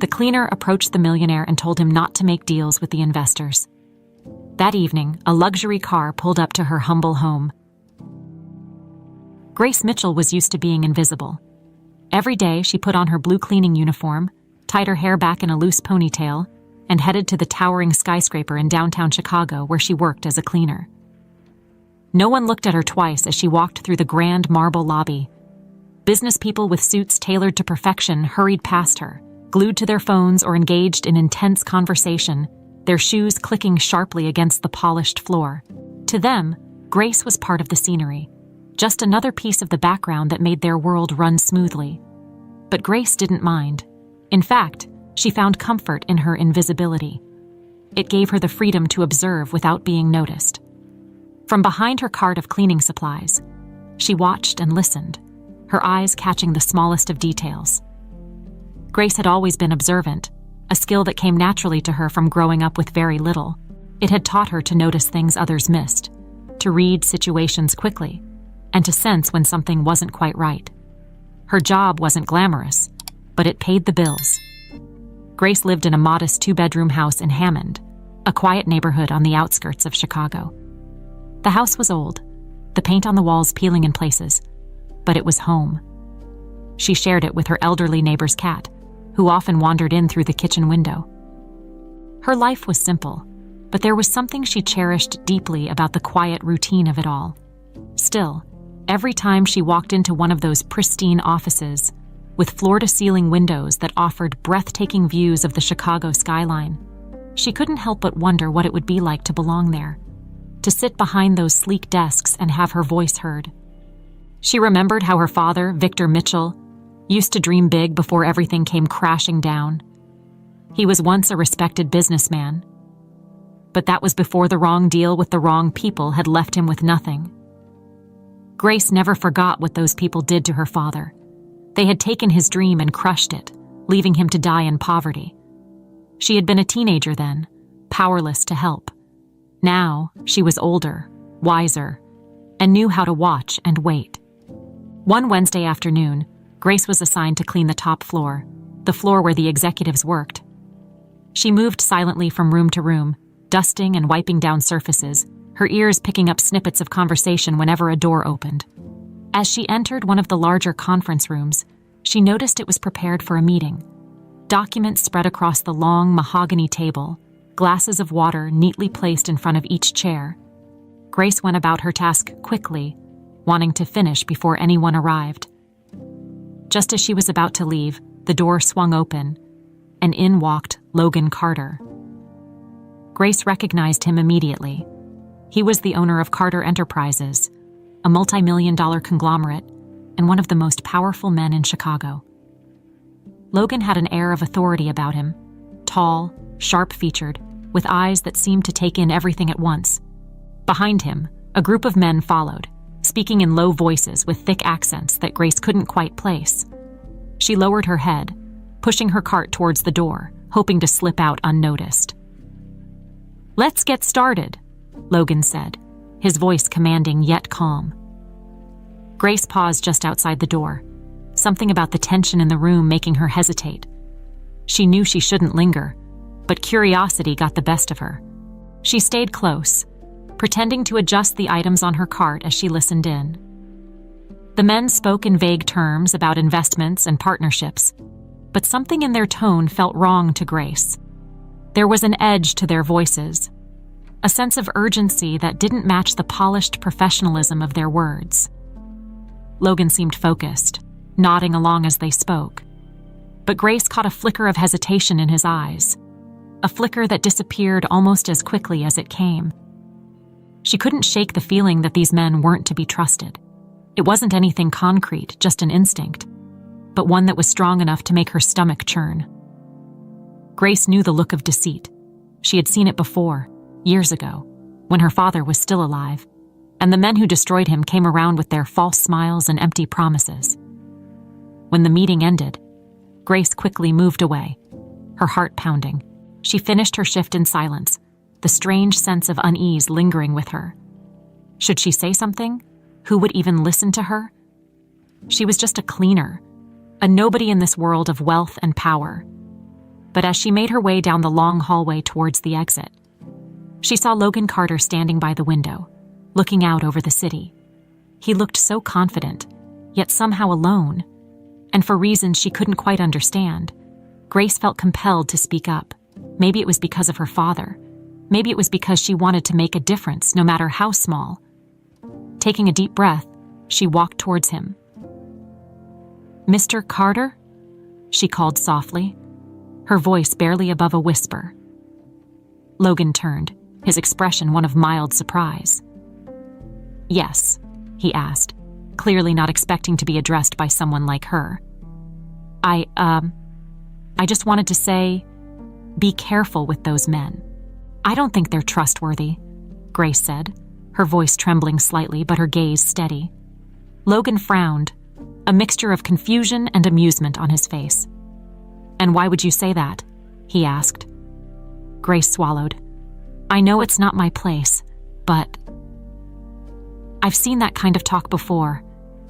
The cleaner approached the millionaire and told him not to make deals with the investors. That evening, a luxury car pulled up to her humble home. Grace Mitchell was used to being invisible. Every day, she put on her blue cleaning uniform, tied her hair back in a loose ponytail, and headed to the towering skyscraper in downtown Chicago where she worked as a cleaner. No one looked at her twice as she walked through the grand marble lobby. Business people with suits tailored to perfection hurried past her, glued to their phones or engaged in intense conversation, their shoes clicking sharply against the polished floor. To them, Grace was part of the scenery, just another piece of the background that made their world run smoothly. But Grace didn't mind. In fact, she found comfort in her invisibility. It gave her the freedom to observe without being noticed. From behind her cart of cleaning supplies, she watched and listened, her eyes catching the smallest of details. Grace had always been observant, a skill that came naturally to her from growing up with very little. It had taught her to notice things others missed, to read situations quickly, and to sense when something wasn't quite right. Her job wasn't glamorous, but it paid the bills. Grace lived in a modest 2-bedroom house in Hammond, a quiet neighborhood on the outskirts of Chicago. The house was old, the paint on the walls peeling in places, but it was home. She shared it with her elderly neighbor's cat, who often wandered in through the kitchen window. Her life was simple, but there was something she cherished deeply about the quiet routine of it all. Still, every time she walked into one of those pristine offices, with floor-to-ceiling windows that offered breathtaking views of the Chicago skyline, she couldn't help but wonder what it would be like to belong there, to sit behind those sleek desks and have her voice heard. She remembered how her father, Victor Mitchell, used to dream big before everything came crashing down. He was once a respected businessman, but that was before the wrong deal with the wrong people had left him with nothing. Grace never forgot what those people did to her father. They had taken his dream and crushed it, leaving him to die in poverty. She had been a teenager then, powerless to help. Now, she was older, wiser, and knew how to watch and wait. One Wednesday afternoon, Grace was assigned to clean the top floor, the floor where the executives worked. She moved silently from room to room, dusting and wiping down surfaces, her ears picking up snippets of conversation whenever a door opened. As she entered one of the larger conference rooms, she noticed it was prepared for a meeting. Documents spread across the long mahogany table, glasses of water neatly placed in front of each chair. Grace went about her task quickly, wanting to finish before anyone arrived. Just as she was about to leave, the door swung open, and in walked Logan Carter. Grace recognized him immediately. He was the owner of Carter Enterprises, a multi-million-dollar conglomerate, and one of the most powerful men in Chicago. Logan had an air of authority about him, tall, sharp-featured, with eyes that seemed to take in everything at once. Behind him, a group of men followed, speaking in low voices with thick accents that Grace couldn't quite place. She lowered her head, pushing her cart towards the door, hoping to slip out unnoticed. "Let's get started," Logan said, his voice commanding yet calm. Grace paused just outside the door, something about the tension in the room making her hesitate. She knew she shouldn't linger, but curiosity got the best of her. She stayed close, pretending to adjust the items on her cart as she listened in. The men spoke in vague terms about investments and partnerships, but something in their tone felt wrong to Grace. There was an edge to their voices, a sense of urgency that didn't match the polished professionalism of their words. Logan seemed focused, nodding along as they spoke, but Grace caught a flicker of hesitation in his eyes, a flicker that disappeared almost as quickly as it came. She couldn't shake the feeling that these men weren't to be trusted. It wasn't anything concrete, just an instinct, but one that was strong enough to make her stomach churn. Grace knew the look of deceit. She had seen it before, years ago, when her father was still alive, and the men who destroyed him came around with their false smiles and empty promises. When the meeting ended, Grace quickly moved away, her heart pounding. She finished her shift in silence, the strange sense of unease lingering with her. Should she say something? Who would even listen to her? She was just a cleaner, a nobody in this world of wealth and power. But as she made her way down the long hallway towards the exit, she saw Logan Carter standing by the window, looking out over the city. He looked so confident, yet somehow alone, and for reasons she couldn't quite understand, Grace felt compelled to speak up. Maybe it was because of her father. Maybe it was because she wanted to make a difference, no matter how small. Taking a deep breath, she walked towards him. "Mr. Carter?" she called softly, her voice barely above a whisper. Logan turned, his expression one of mild surprise. "Yes," he asked, clearly not expecting to be addressed by someone like her. I just wanted to say, be careful with those men. I don't think they're trustworthy," Grace said, her voice trembling slightly but her gaze steady. Logan frowned, a mixture of confusion and amusement on his face. "And why would you say that?" he asked. Grace swallowed. "I know it's not my place, but I've seen that kind of talk before.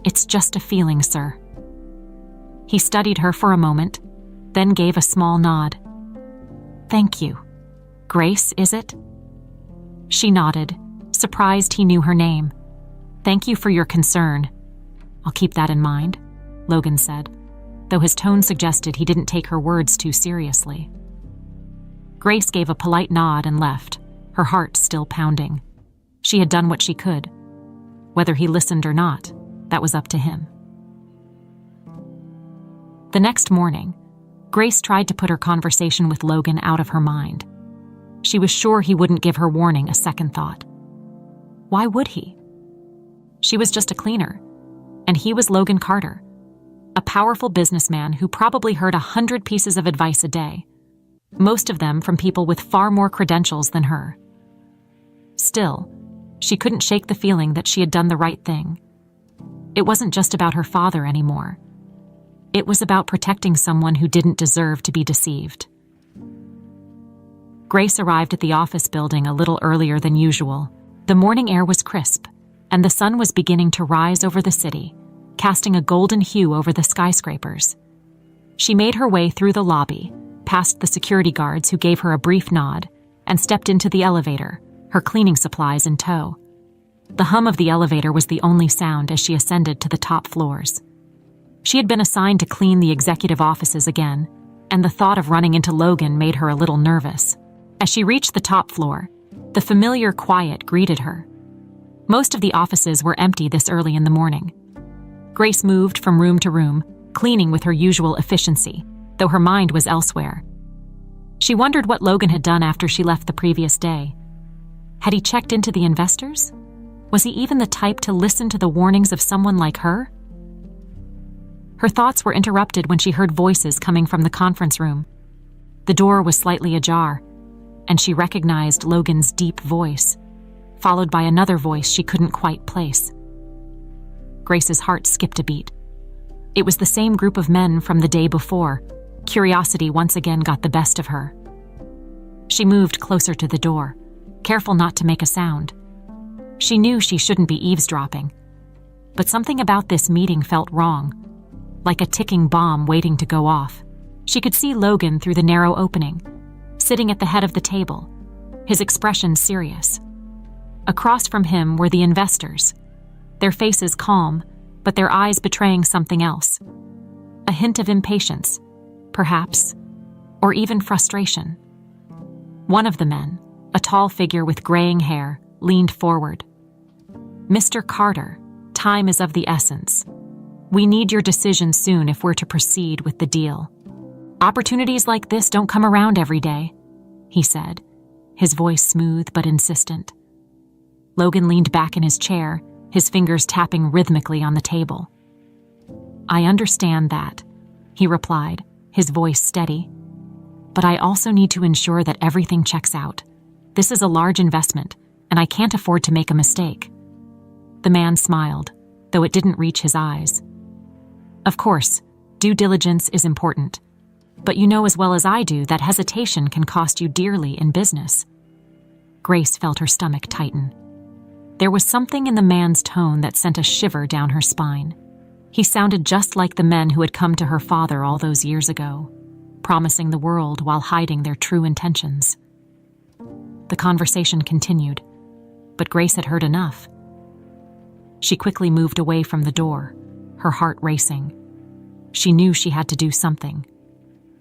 It's just a feeling, sir." He studied her for a moment, then gave a small nod. "Thank you. Grace, is it?" She nodded, surprised he knew her name. "Thank you for your concern. I'll keep that in mind," Logan said, though his tone suggested he didn't take her words too seriously. Grace gave a polite nod and left, her heart still pounding. She had done what she could. Whether he listened or not, that was up to him. The next morning, Grace tried to put her conversation with Logan out of her mind. She was sure he wouldn't give her warning a second thought. Why would he? She was just a cleaner, and he was Logan Carter, a powerful businessman who probably heard 100 pieces of advice a day, most of them from people with far more credentials than her. Still, she couldn't shake the feeling that she had done the right thing. It wasn't just about her father anymore. It was about protecting someone who didn't deserve to be deceived. Grace arrived at the office building a little earlier than usual. The morning air was crisp, and the sun was beginning to rise over the city, casting a golden hue over the skyscrapers. She made her way through the lobby, past the security guards who gave her a brief nod, and stepped into the elevator, her cleaning supplies in tow. The hum of the elevator was the only sound as she ascended to the top floors. She had been assigned to clean the executive offices again, and the thought of running into Logan made her a little nervous. As she reached the top floor, the familiar quiet greeted her. Most of the offices were empty this early in the morning. Grace moved from room to room, cleaning with her usual efficiency, though her mind was elsewhere. She wondered what Logan had done after she left the previous day. Had he checked into the investors? Was he even the type to listen to the warnings of someone like her? Her thoughts were interrupted when she heard voices coming from the conference room. The door was slightly ajar, and she recognized Logan's deep voice, followed by another voice she couldn't quite place. Grace's heart skipped a beat. It was the same group of men from the day before. Curiosity once again got the best of her. She moved closer to the door, careful not to make a sound. She knew she shouldn't be eavesdropping, but something about this meeting felt wrong, like a ticking bomb waiting to go off. She could see Logan through the narrow opening, sitting at the head of the table, his expression serious. Across from him were the investors, their faces calm, but their eyes betraying something else. A hint of impatience, perhaps, or even frustration. One of the men, a tall figure with graying hair, leaned forward. "Mr. Carter, time is of the essence. We need your decision soon if we're to proceed with the deal. Opportunities like this don't come around every day," he said, his voice smooth but insistent. Logan leaned back in his chair, his fingers tapping rhythmically on the table. "I understand that," he replied, his voice steady. "But I also need to ensure that everything checks out. This is a large investment, and I can't afford to make a mistake." The man smiled, though it didn't reach his eyes. "Of course, due diligence is important, but you know as well as I do that hesitation can cost you dearly in business." Grace felt her stomach tighten. There was something in the man's tone that sent a shiver down her spine. He sounded just like the men who had come to her father all those years ago. promising the world while hiding their true intentions. The conversation continued, but Grace had heard enough. She quickly moved away from the door, her heart racing. She knew she had to do something.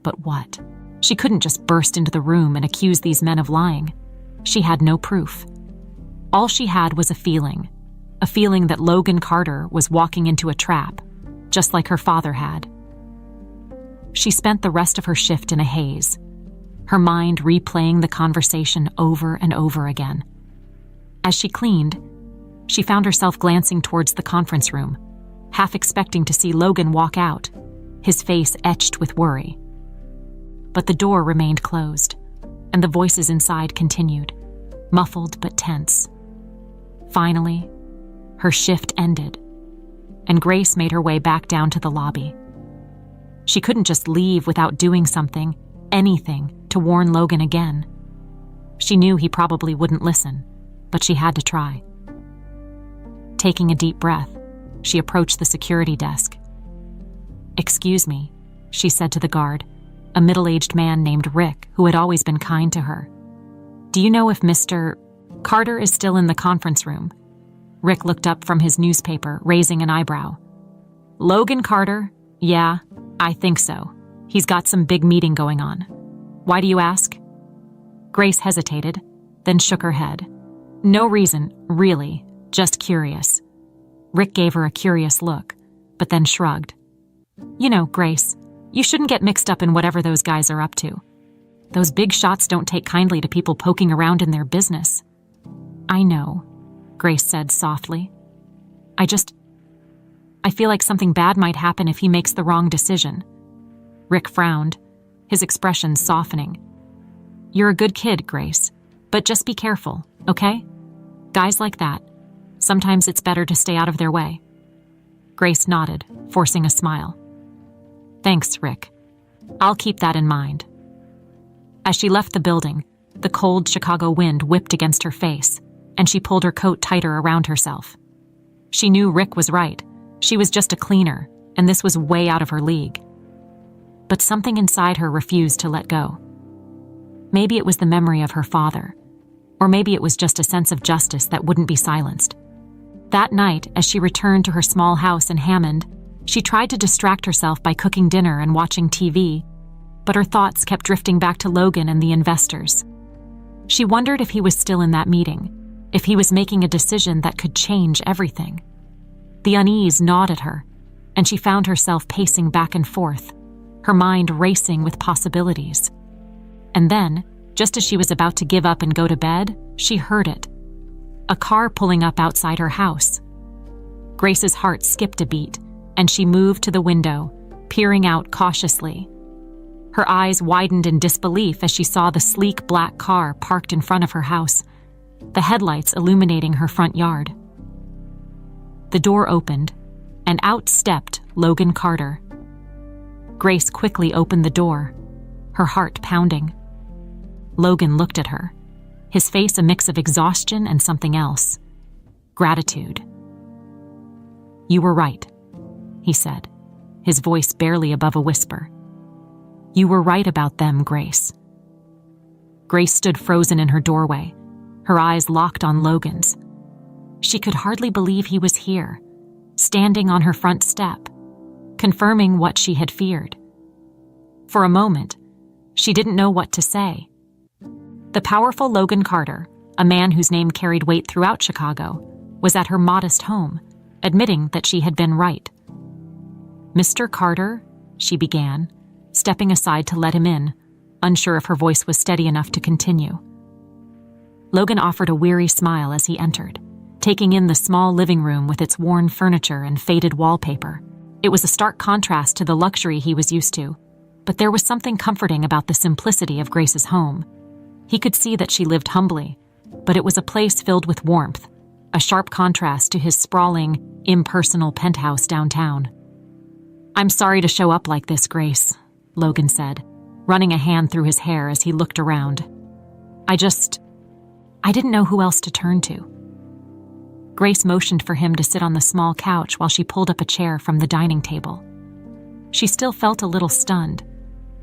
But what? She couldn't just burst into the room and accuse these men of lying. She had no proof. All she had was a feeling that Logan Carter was walking into a trap, just like her father had. She spent the rest of her shift in a haze, her mind replaying the conversation over and over again. As she cleaned, she found herself glancing towards the conference room, half expecting to see Logan walk out, his face etched with worry. But the door remained closed, and the voices inside continued, muffled but tense. Finally, her shift ended, and Grace made her way back down to the lobby. She couldn't just leave without doing something, anything, to warn Logan again. She knew he probably wouldn't listen, but she had to try. Taking a deep breath, she approached the security desk. "Excuse me," she said to the guard, a middle-aged man named Rick who had always been kind to her. "Do you know if Mr. Carter is still in the conference room?" Rick looked up from his newspaper, raising an eyebrow. "Logan Carter? Yeah, I think so. He's got some big meeting going on. Why do you ask?" Grace hesitated, then shook her head. "No reason, really, just curious." Rick gave her a curious look, but then shrugged. "You know, Grace, you shouldn't get mixed up in whatever those guys are up to. Those big shots don't take kindly to people poking around in their business." "I know," Grace said softly. I feel like something bad might happen if he makes the wrong decision." Rick frowned, his expression softening. "You're a good kid, Grace, but just be careful, okay? Guys like that, sometimes it's better to stay out of their way." Grace nodded, forcing a smile. "Thanks, Rick. I'll keep that in mind." As she left the building, the cold Chicago wind whipped against her face, and she pulled her coat tighter around herself. She knew Rick was right. She was just a cleaner, and this was way out of her league. But something inside her refused to let go. Maybe it was the memory of her father, or maybe it was just a sense of justice that wouldn't be silenced. That night, as she returned to her small house in Hammond, she tried to distract herself by cooking dinner and watching TV, but her thoughts kept drifting back to Logan and the investors. She wondered if he was still in that meeting, if he was making a decision that could change everything. The unease gnawed at her, and she found herself pacing back and forth, her mind racing with possibilities. And then, just as she was about to give up and go to bed, she heard it. A car pulling up outside her house. Grace's heart skipped a beat, and she moved to the window, peering out cautiously. Her eyes widened in disbelief as she saw the sleek black car parked in front of her house, the headlights illuminating her front yard. The door opened, and out stepped Logan Carter. Grace quickly opened the door, her heart pounding. Logan looked at her, his face a mix of exhaustion and something else. Gratitude. "You were right," he said, his voice barely above a whisper. "You were right about them, Grace." Grace stood frozen in her doorway, her eyes locked on Logan's. She could hardly believe he was here, standing on her front step, confirming what she had feared. For a moment, she didn't know what to say. The powerful Logan Carter, a man whose name carried weight throughout Chicago, was at her modest home, admitting that she had been right. "Mr. Carter," she began, stepping aside to let him in, unsure if her voice was steady enough to continue. Logan offered a weary smile as he entered, taking in the small living room with its worn furniture and faded wallpaper. It was a stark contrast to the luxury he was used to, but there was something comforting about the simplicity of Grace's home. He could see that she lived humbly, but it was a place filled with warmth, a sharp contrast to his sprawling, impersonal penthouse downtown. "I'm sorry to show up like this, Grace," Logan said, running a hand through his hair as he looked around. I didn't know who else to turn to." Grace motioned for him to sit on the small couch while she pulled up a chair from the dining table. She still felt a little stunned,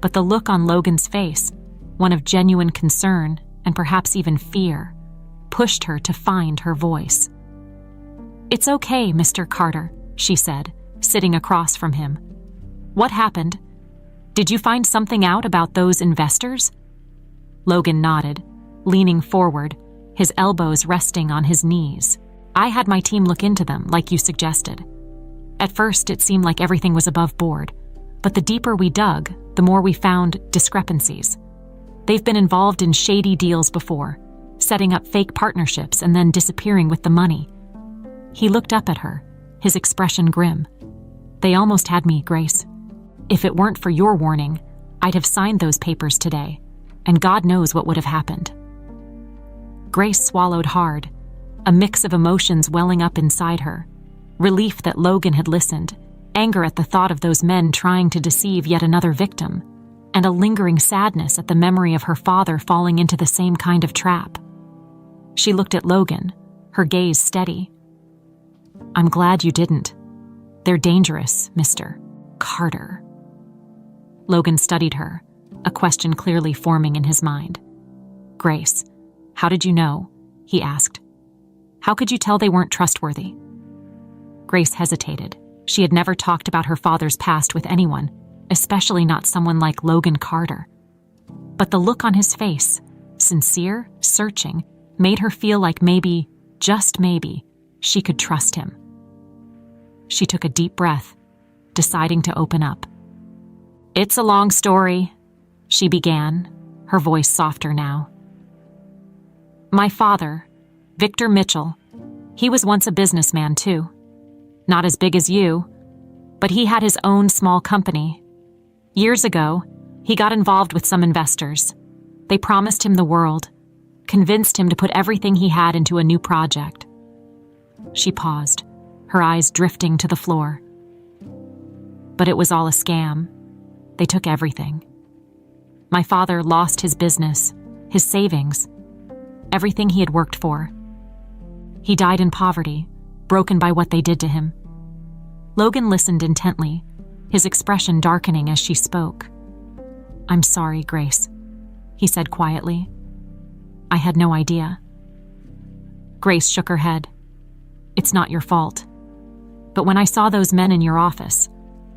but the look on Logan's face, one of genuine concern and perhaps even fear, pushed her to find her voice. "It's okay, Mr. Carter," she said, sitting across from him. "What happened? Did you find something out about those investors?" Logan nodded, leaning forward, his elbows resting on his knees. "I had my team look into them, like you suggested. At first, it seemed like everything was above board, but the deeper we dug, the more we found discrepancies. They've been involved in shady deals before, setting up fake partnerships and then disappearing with the money." He looked up at her, his expression grim. "They almost had me, Grace. If it weren't for your warning, I'd have signed those papers today, and God knows what would have happened." Grace swallowed hard, a mix of emotions welling up inside her. Relief that Logan had listened, anger at the thought of those men trying to deceive yet another victim, and a lingering sadness at the memory of her father falling into the same kind of trap. She looked at Logan, her gaze steady. "I'm glad you didn't. They're dangerous, Mr. Carter." Logan studied her, a question clearly forming in his mind. "Grace, how did you know?" he asked. "How could you tell they weren't trustworthy?" Grace hesitated. She had never talked about her father's past with anyone, especially not someone like Logan Carter. But the look on his face, sincere, searching, made her feel like maybe, just maybe, she could trust him. She took a deep breath, deciding to open up. "It's a long story," she began, her voice softer now. "My father, Victor Mitchell, he was once a businessman too. Not as big as you, but he had his own small company. Years ago, he got involved with some investors. They promised him the world, convinced him to put everything he had into a new project." She paused, her eyes drifting to the floor. "But it was all a scam. They took everything. My father lost his business, his savings, everything he had worked for. He died in poverty, broken by what they did to him." Logan listened intently, his expression darkening as she spoke. "I'm sorry, Grace," he said quietly. "I had no idea." Grace shook her head. "It's not your fault. But when I saw those men in your office,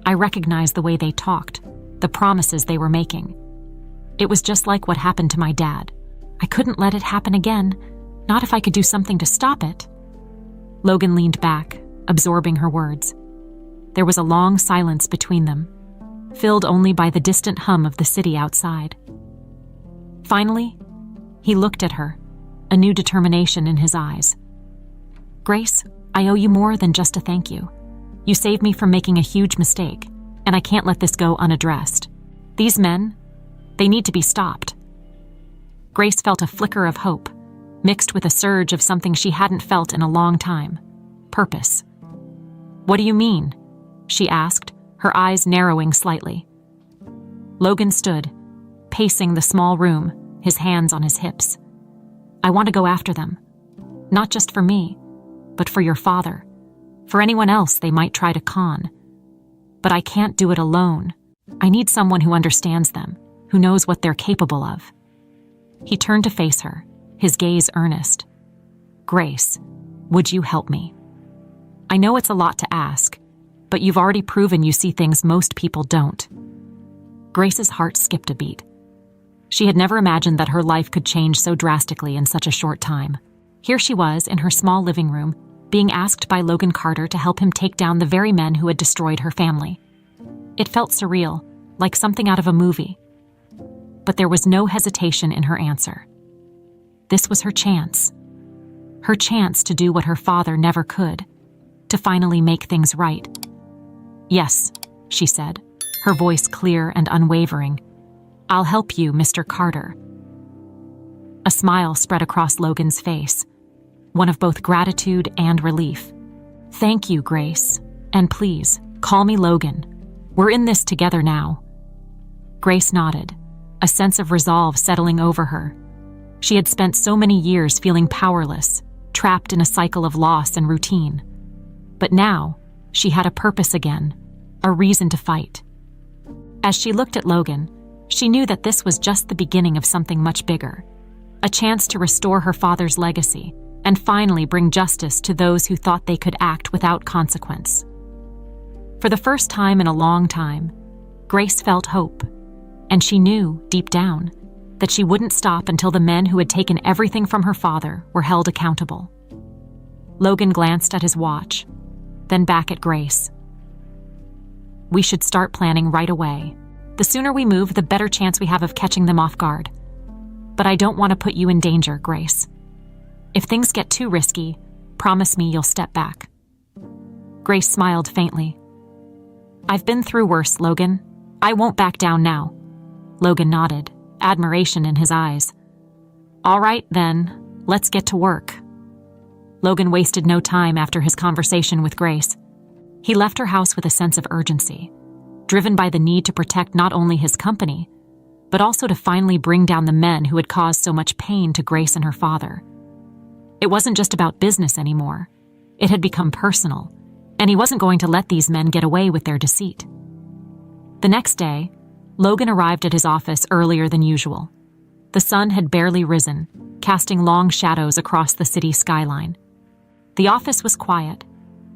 I recognized the way they talked, the promises they were making. It was just like what happened to my dad. I couldn't let it happen again, not if I could do something to stop it." Logan leaned back, absorbing her words. There was a long silence between them, filled only by the distant hum of the city outside. Finally, he looked at her, a new determination in his eyes. "Grace, I owe you more than just a thank you. You saved me from making a huge mistake, and I can't let this go unaddressed. These men, they need to be stopped." Grace felt a flicker of hope, mixed with a surge of something she hadn't felt in a long time: purpose. "What do you mean?" she asked, her eyes narrowing slightly. Logan stood, pacing the small room, his hands on his hips. "I want to go after them. Not just for me, but for your father, for anyone else they might try to con. But I can't do it alone. I need someone who understands them, who knows what they're capable of." He turned to face her, his gaze earnest. "Grace, would you help me? I know it's a lot to ask, but you've already proven you see things most people don't." Grace's heart skipped a beat. She had never imagined that her life could change so drastically in such a short time. Here she was in her small living room, being asked by Logan Carter to help him take down the very men who had destroyed her family. It felt surreal, like something out of a movie. But there was no hesitation in her answer. This was her chance to do what her father never could, to finally make things right. "Yes," she said, her voice clear and unwavering. "I'll help you, Mr. Carter." A smile spread across Logan's face, one of both gratitude and relief. "Thank you, Grace. And please, call me Logan. We're in this together now." Grace nodded, a sense of resolve settling over her. She had spent so many years feeling powerless, trapped in a cycle of loss and routine. But now, she had a purpose again, a reason to fight. As she looked at Logan, She knew that this was just the beginning of something much bigger, a chance to restore her father's legacy and finally bring justice to those who thought they could act without consequence. For the first time in a long time, Grace felt hope, and she knew, deep down, that she wouldn't stop until the men who had taken everything from her father were held accountable. Logan glanced at his watch, then back at Grace. "We should start planning right away. The sooner we move, the better chance we have of catching them off guard. But I don't want to put you in danger, Grace. If things get too risky, promise me you'll step back." Grace smiled faintly. "I've been through worse, Logan. I won't back down now." Logan nodded, admiration in his eyes. "All right, then, let's get to work." Logan wasted no time after his conversation with Grace. He left her house with a sense of urgency, driven by the need to protect not only his company, but also to finally bring down the men who had caused so much pain to Grace and her father. It wasn't just about business anymore. It had become personal, and he wasn't going to let these men get away with their deceit. The next day, Logan arrived at his office earlier than usual. The sun had barely risen, casting long shadows across the city skyline. The office was quiet,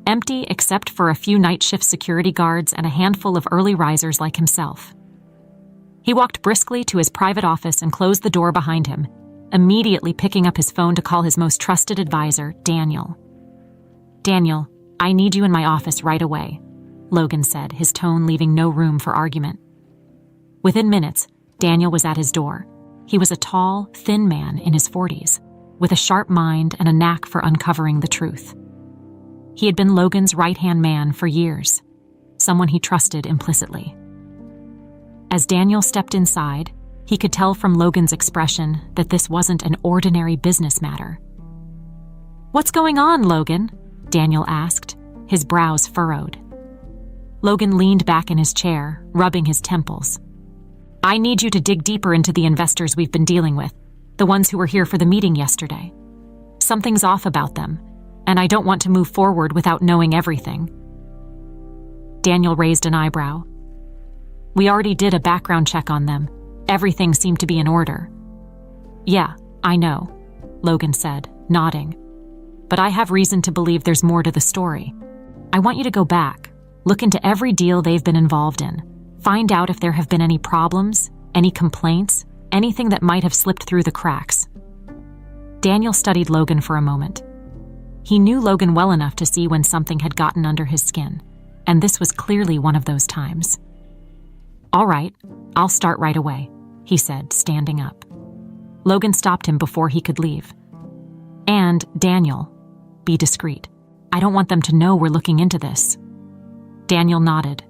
empty except for a few night shift security guards and a handful of early risers like himself. He walked briskly to his private office and closed the door behind him, immediately picking up his phone to call his most trusted advisor, Daniel. "Daniel, I need you in my office right away," Logan said, his tone leaving no room for argument. Within minutes, Daniel was at his door. He was a tall, thin man in his 40s, with a sharp mind and a knack for uncovering the truth. He had been Logan's right-hand man for years, someone he trusted implicitly. As Daniel stepped inside, he could tell from Logan's expression that this wasn't an ordinary business matter. "What's going on, Logan?" Daniel asked, his brows furrowed. Logan leaned back in his chair, rubbing his temples. "I need you to dig deeper into the investors we've been dealing with, the ones who were here for the meeting yesterday. Something's off about them, and I don't want to move forward without knowing everything." Daniel raised an eyebrow. "We already did a background check on them. Everything seemed to be in order." "Yeah, I know," Logan said, nodding. "But I have reason to believe there's more to the story. I want you to go back, look into every deal they've been involved in, find out if there have been any problems, any complaints, anything that might have slipped through the cracks." Daniel studied Logan for a moment. He knew Logan well enough to see when something had gotten under his skin, and this was clearly one of those times. "All right, I'll start right away," he said, standing up. Logan stopped him before he could leave. "And, Daniel, be discreet. I don't want them to know we're looking into this." Daniel nodded,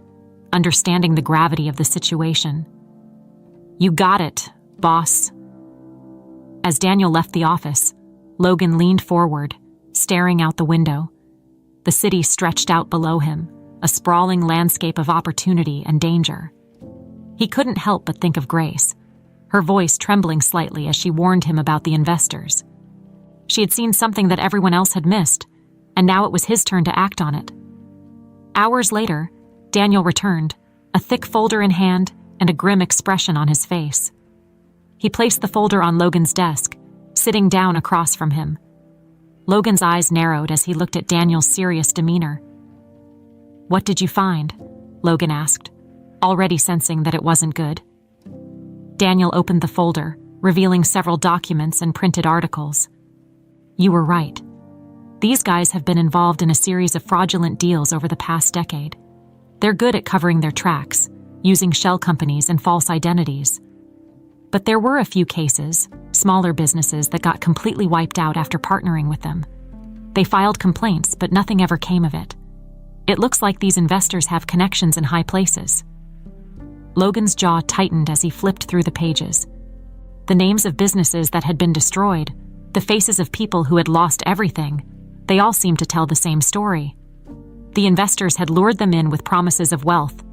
understanding the gravity of the situation. "You got it, boss." As Daniel left the office, Logan leaned forward, staring out the window. The city stretched out below him, a sprawling landscape of opportunity and danger. He couldn't help but think of Grace, her voice trembling slightly as she warned him about the investors. She had seen something that everyone else had missed, and now it was his turn to act on it. Hours later, Daniel returned, a thick folder in hand and a grim expression on his face. He placed the folder on Logan's desk, sitting down across from him. Logan's eyes narrowed as he looked at Daniel's serious demeanor. "What did you find?" Logan asked, already sensing that it wasn't good. Daniel opened the folder, revealing several documents and printed articles. "You were right. These guys have been involved in a series of fraudulent deals over the past decade. They're good at covering their tracks, using shell companies and false identities. But there were a few cases, smaller businesses that got completely wiped out after partnering with them. They filed complaints, but nothing ever came of it. It looks like these investors have connections in high places." Logan's jaw tightened as he flipped through the pages. The names of businesses that had been destroyed, the faces of people who had lost everything, they all seemed to tell the same story. The investors had lured them in with promises of wealth,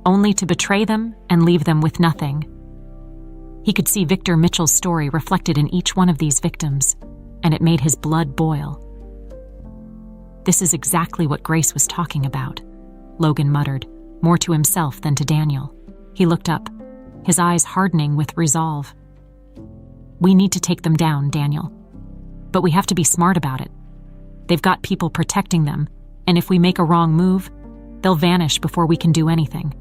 only to betray them and leave them with nothing. He could see Victor Mitchell's story reflected in each one of these victims, and it made his blood boil. "This is exactly what Grace was talking about," Logan muttered, more to himself than to Daniel. He looked up. his eyes hardening with resolve. "We need to take them down, Daniel. But we have to be smart about it. They've got people protecting them, and if we make a wrong move, they'll vanish before we can do anything."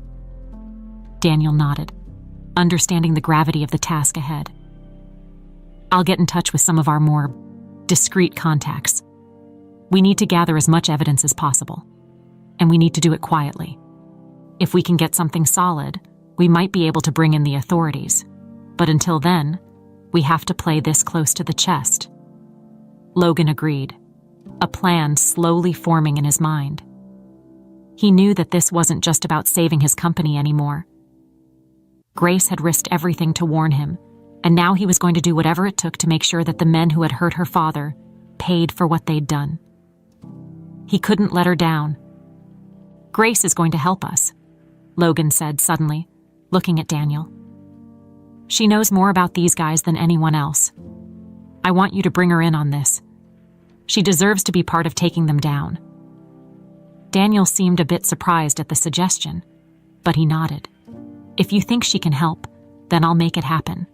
Daniel nodded, understanding the gravity of the task ahead. "I'll get in touch with some of our more discreet contacts. We need to gather as much evidence as possible, and we need to do it quietly. If we can get something solid, we might be able to bring in the authorities. But until then, we have to play this close to the chest." Logan agreed, a plan slowly forming in his mind. He knew that this wasn't just about saving his company anymore. Grace had risked everything to warn him, and now he was going to do whatever it took to make sure that the men who had hurt her father paid for what they'd done. He couldn't let her down. "Grace is going to help us," Logan said suddenly, looking at Daniel. "She knows more about these guys than anyone else. I want you to bring her in on this. She deserves to be part of taking them down." Daniel seemed a bit surprised at the suggestion, but he nodded. "If you think she can help, then I'll make it happen."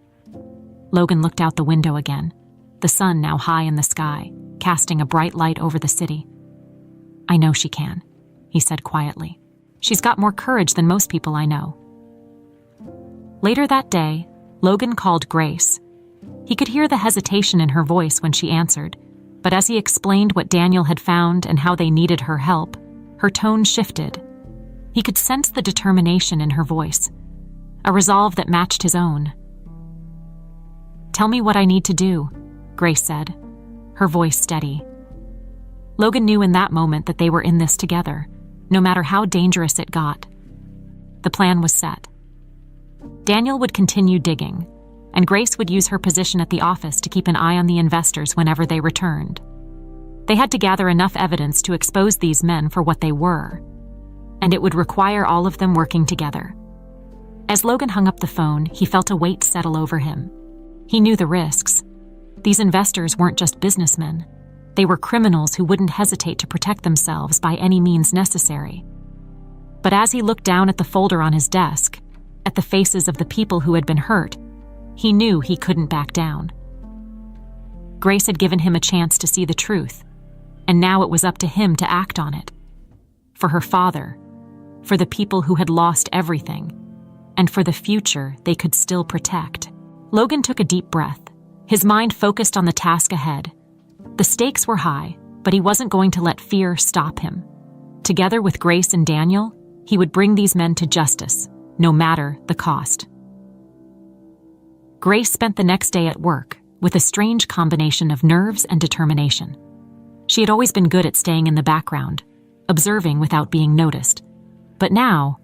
Logan looked out the window again, the sun now high in the sky, casting a bright light over the city. "I know she can," he said quietly. "She's got more courage than most people I know." Later that day, Logan called Grace. He could hear the hesitation in her voice when she answered, but as he explained what Daniel had found and how they needed her help, her tone shifted. He could sense the determination in her voice, a resolve that matched his own. "Tell me what I need to do," Grace said, her voice steady. Logan knew in that moment that they were in this together, no matter how dangerous it got. The plan was set. Daniel would continue digging, and Grace would use her position at the office to keep an eye on the investors whenever they returned. They had to gather enough evidence to expose these men for what they were, and it would require all of them working together. As Logan hung up the phone, he felt a weight settle over him. He knew the risks. These investors weren't just businessmen. They were criminals who wouldn't hesitate to protect themselves by any means necessary. But as he looked down at the folder on his desk, at the faces of the people who had been hurt, he knew he couldn't back down. Grace had given him a chance to see the truth, and now it was up to him to act on it. For her father, for the people who had lost everything, and for the future they could still protect. Logan took a deep breath, his mind focused on the task ahead. The stakes were high, but he wasn't going to let fear stop him. Together with Grace and Daniel, he would bring these men to justice, no matter the cost. Grace spent the next day at work with a strange combination of nerves and determination. She had always been good at staying in the background, observing without being noticed. But now,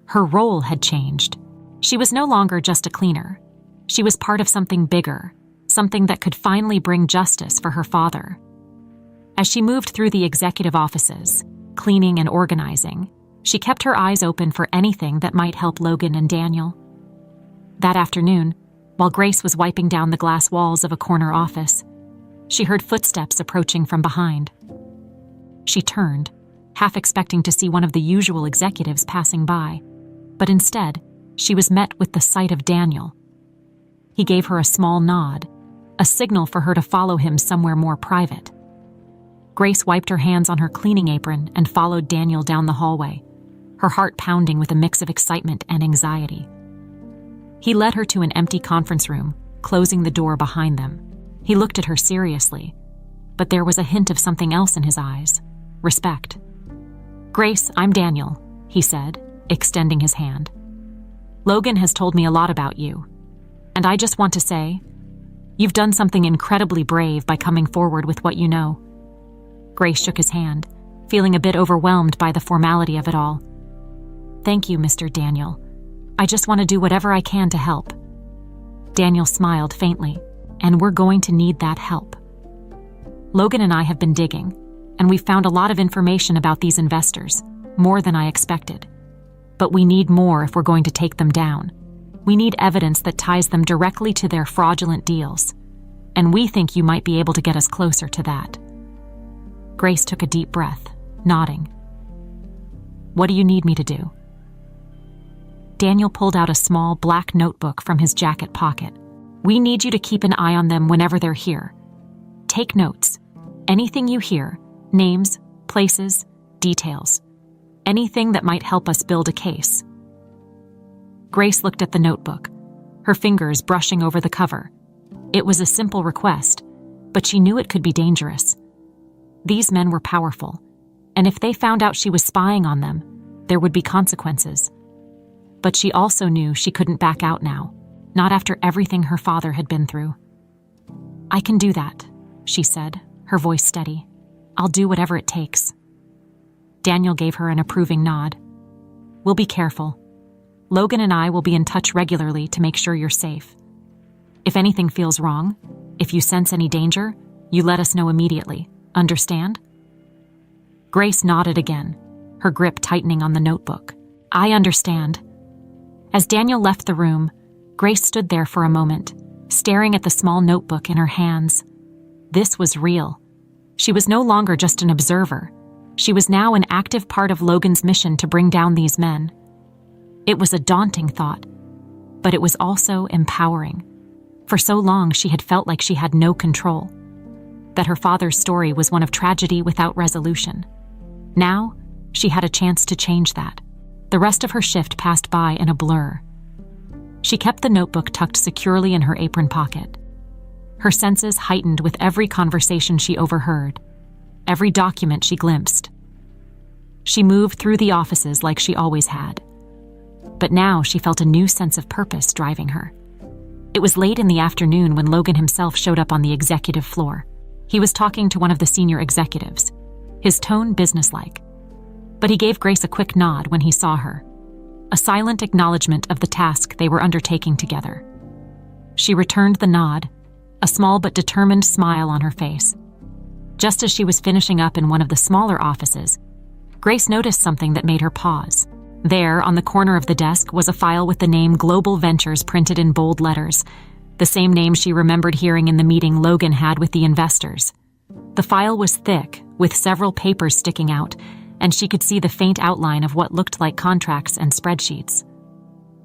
her role had changed. She was no longer just a cleaner. She was part of something bigger, something that could finally bring justice for her father. As she moved through the executive offices, cleaning and organizing, she kept her eyes open for anything that might help Logan and Daniel. That afternoon, while Grace was wiping down the glass walls of a corner office, she heard footsteps approaching from behind. She turned, half expecting to see one of the usual executives passing by, but instead, she was met with the sight of Daniel. He gave her a small nod, a signal for her to follow him somewhere more private. Grace wiped her hands on her cleaning apron and followed Daniel down the hallway, her heart pounding with a mix of excitement and anxiety. He led her to an empty conference room, closing the door behind them. He looked at her seriously, but there was a hint of something else in his eyes: respect. "Grace, I'm Daniel," he said, extending his hand. "Logan has told me a lot about you, and I just want to say, you've done something incredibly brave by coming forward with what you know." Grace shook his hand, feeling a bit overwhelmed by the formality of it all. "Thank you, Mr. Daniel. I just want to do whatever I can to help." Daniel smiled faintly, "And we're going to need that help. Logan and I have been digging, and we've found a lot of information about these investors, more than I expected. But we need more if we're going to take them down. We need evidence that ties them directly to their fraudulent deals, and we think you might be able to get us closer to that." Grace took a deep breath, nodding. "What do you need me to do?" Daniel pulled out a small black notebook from his jacket pocket. "We need you to keep an eye on them whenever they're here. Take notes. Anything you hear, names, places, details. Anything that might help us build a case." Grace looked at the notebook, her fingers brushing over the cover. It was a simple request, but she knew it could be dangerous. These men were powerful, and if they found out she was spying on them, there would be consequences. But she also knew she couldn't back out now, not after everything her father had been through. "I can do that," she said, her voice steady. "I'll do whatever it takes." Daniel gave her an approving nod. "We'll be careful. Logan and I will be in touch regularly to make sure you're safe. If anything feels wrong, if you sense any danger, you let us know immediately. Understand?" Grace nodded again, her grip tightening on the notebook. "I understand." As Daniel left the room, Grace stood there for a moment, staring at the small notebook in her hands. This was real. She was no longer just an observer. She was now an active part of Logan's mission to bring down these men. It was a daunting thought, but it was also empowering. For so long, she had felt like she had no control, that her father's story was one of tragedy without resolution. Now, she had a chance to change that. The rest of her shift passed by in a blur. She kept the notebook tucked securely in her apron pocket. Her senses heightened with every conversation she overheard, every document she glimpsed. She moved through the offices like she always had. But now she felt a new sense of purpose driving her. It was late in the afternoon when Logan himself showed up on the executive floor. He was talking to one of the senior executives, his tone businesslike. But he gave Grace a quick nod when he saw her, a silent acknowledgement of the task they were undertaking together. She returned the nod, a small but determined smile on her face. Just as she was finishing up in one of the smaller offices, Grace noticed something that made her pause. There, on the corner of the desk, was a file with the name Global Ventures printed in bold letters, the same name she remembered hearing in the meeting Logan had with the investors. The file was thick, with several papers sticking out, and she could see the faint outline of what looked like contracts and spreadsheets.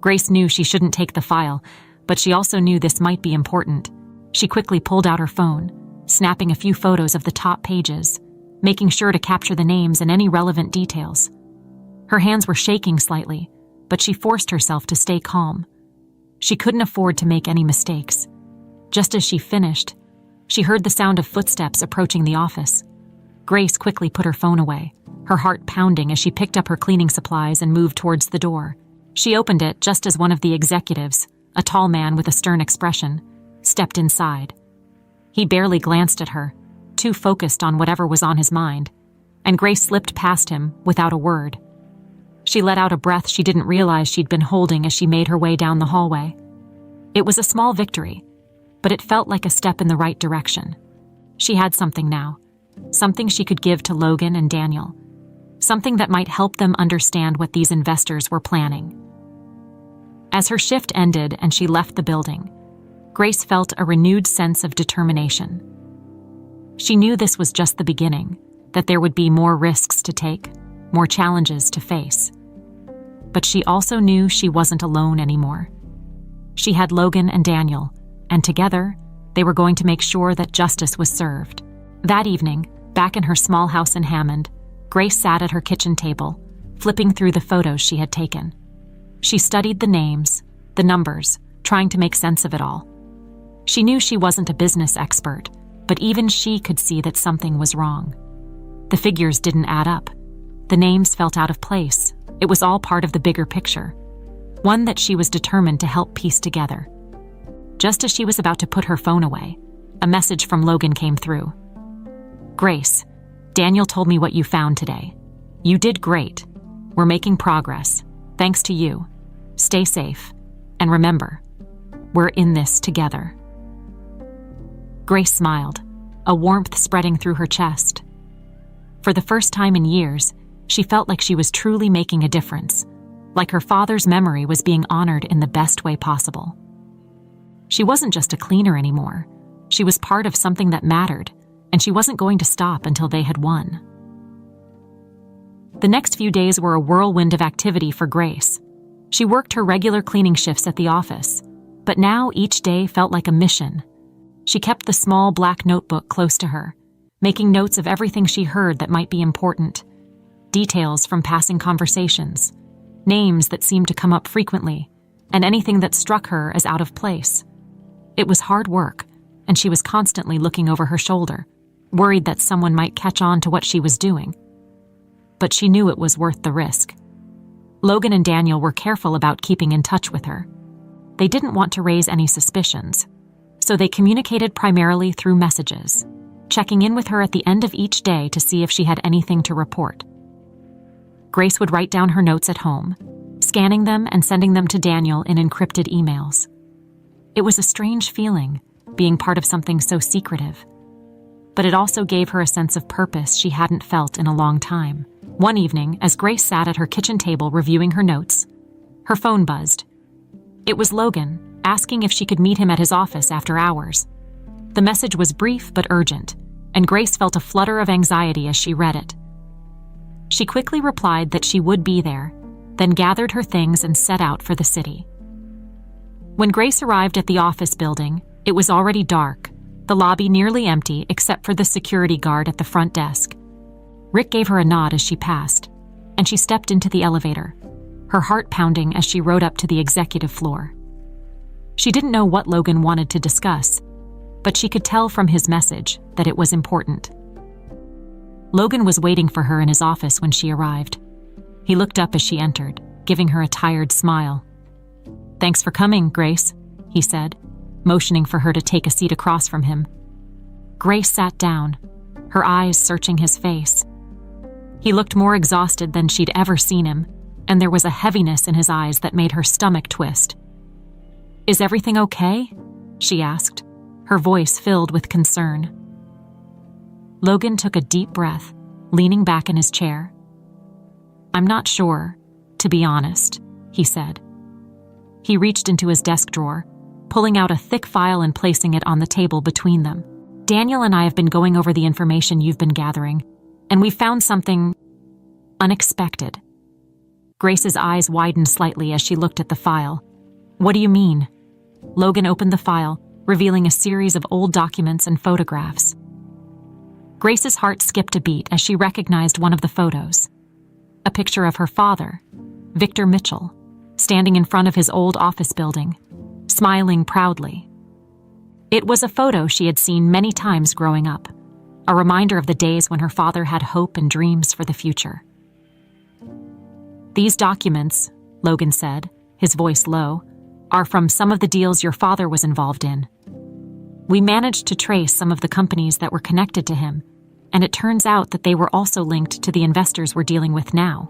Grace knew she shouldn't take the file, but she also knew this might be important. She quickly pulled out her phone, snapping a few photos of the top pages, making sure to capture the names and any relevant details. Her hands were shaking slightly, but she forced herself to stay calm. She couldn't afford to make any mistakes. Just as she finished, she heard the sound of footsteps approaching the office. Grace quickly put her phone away, her heart pounding as she picked up her cleaning supplies and moved towards the door. She opened it just as one of the executives, a tall man with a stern expression, stepped inside. He barely glanced at her, too focused on whatever was on his mind, and Grace slipped past him without a word. She let out a breath she didn't realize she'd been holding as she made her way down the hallway. It was a small victory, but it felt like a step in the right direction. She had something now, something she could give to Logan and Daniel, something that might help them understand what these investors were planning. As her shift ended and she left the building, Grace felt a renewed sense of determination. She knew this was just the beginning, that there would be more risks to take, more challenges to face. But she also knew she wasn't alone anymore. She had Logan and Daniel, and together, they were going to make sure that justice was served. That evening, back in her small house in Hammond, Grace sat at her kitchen table, flipping through the photos she had taken. She studied the names, the numbers, trying to make sense of it all. She knew she wasn't a business expert, but even she could see that something was wrong. The figures didn't add up. The names felt out of place. It was all part of the bigger picture, one that she was determined to help piece together. Just as she was about to put her phone away, a message from Logan came through. "Grace, Daniel told me what you found today. You did great. We're making progress. Thanks to you. Stay safe. And remember, we're in this together." Grace smiled, a warmth spreading through her chest. For the first time in years, she felt like she was truly making a difference, like her father's memory was being honored in the best way possible. She wasn't just a cleaner anymore. She was part of something that mattered, and she wasn't going to stop until they had won. The next few days were a whirlwind of activity for Grace. She worked her regular cleaning shifts at the office, but now each day felt like a mission. She kept the small black notebook close to her, making notes of everything she heard that might be important. Details from passing conversations, names that seemed to come up frequently, and anything that struck her as out of place. It was hard work, and she was constantly looking over her shoulder, worried that someone might catch on to what she was doing. But she knew it was worth the risk. Logan and Daniel were careful about keeping in touch with her. They didn't want to raise any suspicions, so they communicated primarily through messages, checking in with her at the end of each day to see if she had anything to report. Grace would write down her notes at home, scanning them and sending them to Daniel in encrypted emails. It was a strange feeling, being part of something so secretive. But it also gave her a sense of purpose she hadn't felt in a long time. One evening, as Grace sat at her kitchen table reviewing her notes, her phone buzzed. It was Logan, asking if she could meet him at his office after hours. The message was brief but urgent, and Grace felt a flutter of anxiety as she read it. She quickly replied that she would be there, then gathered her things and set out for the city. When Grace arrived at the office building, it was already dark, the lobby nearly empty except for the security guard at the front desk. Rick gave her a nod as she passed, and she stepped into the elevator, her heart pounding as she rode up to the executive floor. She didn't know what Logan wanted to discuss, but she could tell from his message that it was important. Logan was waiting for her in his office when she arrived. He looked up as she entered, giving her a tired smile. "Thanks for coming, Grace," he said, motioning for her to take a seat across from him. Grace sat down, her eyes searching his face. He looked more exhausted than she'd ever seen him, and there was a heaviness in his eyes that made her stomach twist. "Is everything okay?" she asked, her voice filled with concern. Logan took a deep breath, leaning back in his chair. "I'm not sure, to be honest," he said. He reached into his desk drawer, pulling out a thick file and placing it on the table between them. "Daniel and I have been going over the information you've been gathering, and we found something unexpected." Grace's eyes widened slightly as she looked at the file. "What do you mean?" Logan opened the file, revealing a series of old documents and photographs. Grace's heart skipped a beat as she recognized one of the photos. A picture of her father, Victor Mitchell, standing in front of his old office building, smiling proudly. It was a photo she had seen many times growing up, a reminder of the days when her father had hope and dreams for the future. "These documents," Logan said, his voice low, "are from some of the deals your father was involved in. We managed to trace some of the companies that were connected to him, and it turns out that they were also linked to the investors we're dealing with now.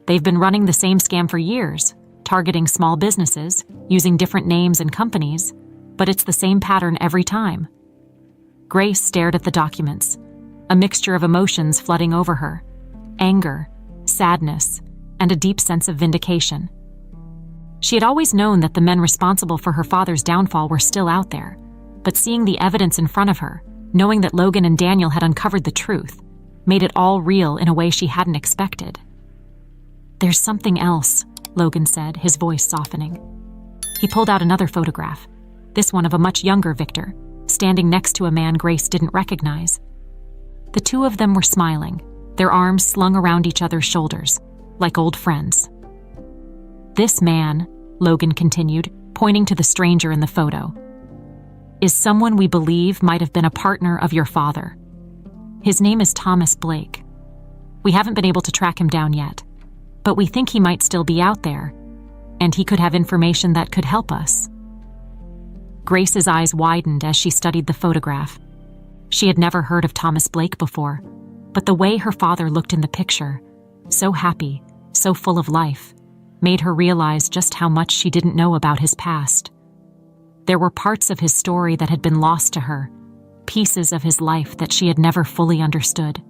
They've been running the same scam for years, targeting small businesses, using different names and companies, but it's the same pattern every time." Grace stared at the documents, a mixture of emotions flooding over her: anger, sadness, and a deep sense of vindication. She had always known that the men responsible for her father's downfall were still out there, but seeing the evidence in front of her, knowing that Logan and Daniel had uncovered the truth, made it all real in a way she hadn't expected. "There's something else," Logan said, his voice softening. He pulled out another photograph, this one of a much younger Victor, standing next to a man Grace didn't recognize. The two of them were smiling, their arms slung around each other's shoulders, like old friends. "This man," Logan continued, pointing to the stranger in the photo, "is someone we believe might have been a partner of your father. His name is Thomas Blake. We haven't been able to track him down yet, but we think he might still be out there, and he could have information that could help us." Grace's eyes widened as she studied the photograph. She had never heard of Thomas Blake before, but the way her father looked in the picture, so happy, so full of life, made her realize just how much she didn't know about his past. There were parts of his story that had been lost to her, pieces of his life that she had never fully understood.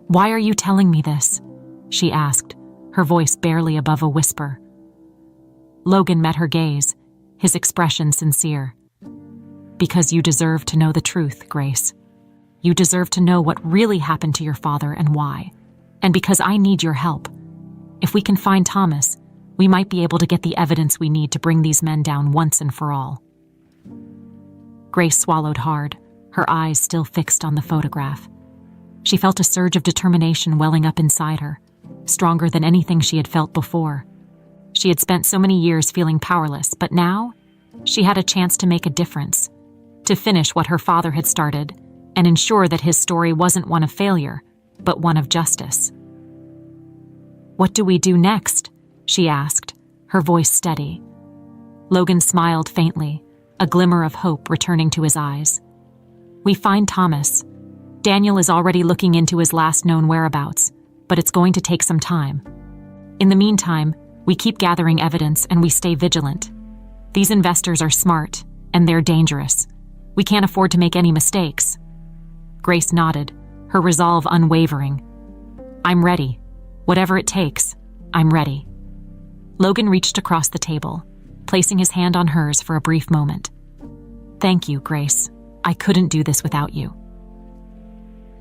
"Why are you telling me this?" she asked, her voice barely above a whisper. Logan met her gaze, his expression sincere. "Because you deserve to know the truth, Grace. You deserve to know what really happened to your father and why. And because I need your help. If we can find Thomas, We might be able to get the evidence we need to bring these men down once and for all." Grace swallowed hard, her eyes still fixed on the photograph. She felt a surge of determination welling up inside her, stronger than anything she had felt before. She had spent so many years feeling powerless, but now she had a chance to make a difference, to finish what her father had started and ensure that his story wasn't one of failure, but one of justice. "What do we do next?" she asked, her voice steady. Logan smiled faintly, a glimmer of hope returning to his eyes. "We find Thomas. Daniel is already looking into his last known whereabouts, but it's going to take some time. In the meantime, we keep gathering evidence and we stay vigilant. These investors are smart, and they're dangerous. We can't afford to make any mistakes." Grace nodded, her resolve unwavering. "I'm ready. Whatever it takes, I'm ready." Logan reached across the table, placing his hand on hers for a brief moment. "Thank you, Grace. I couldn't do this without you."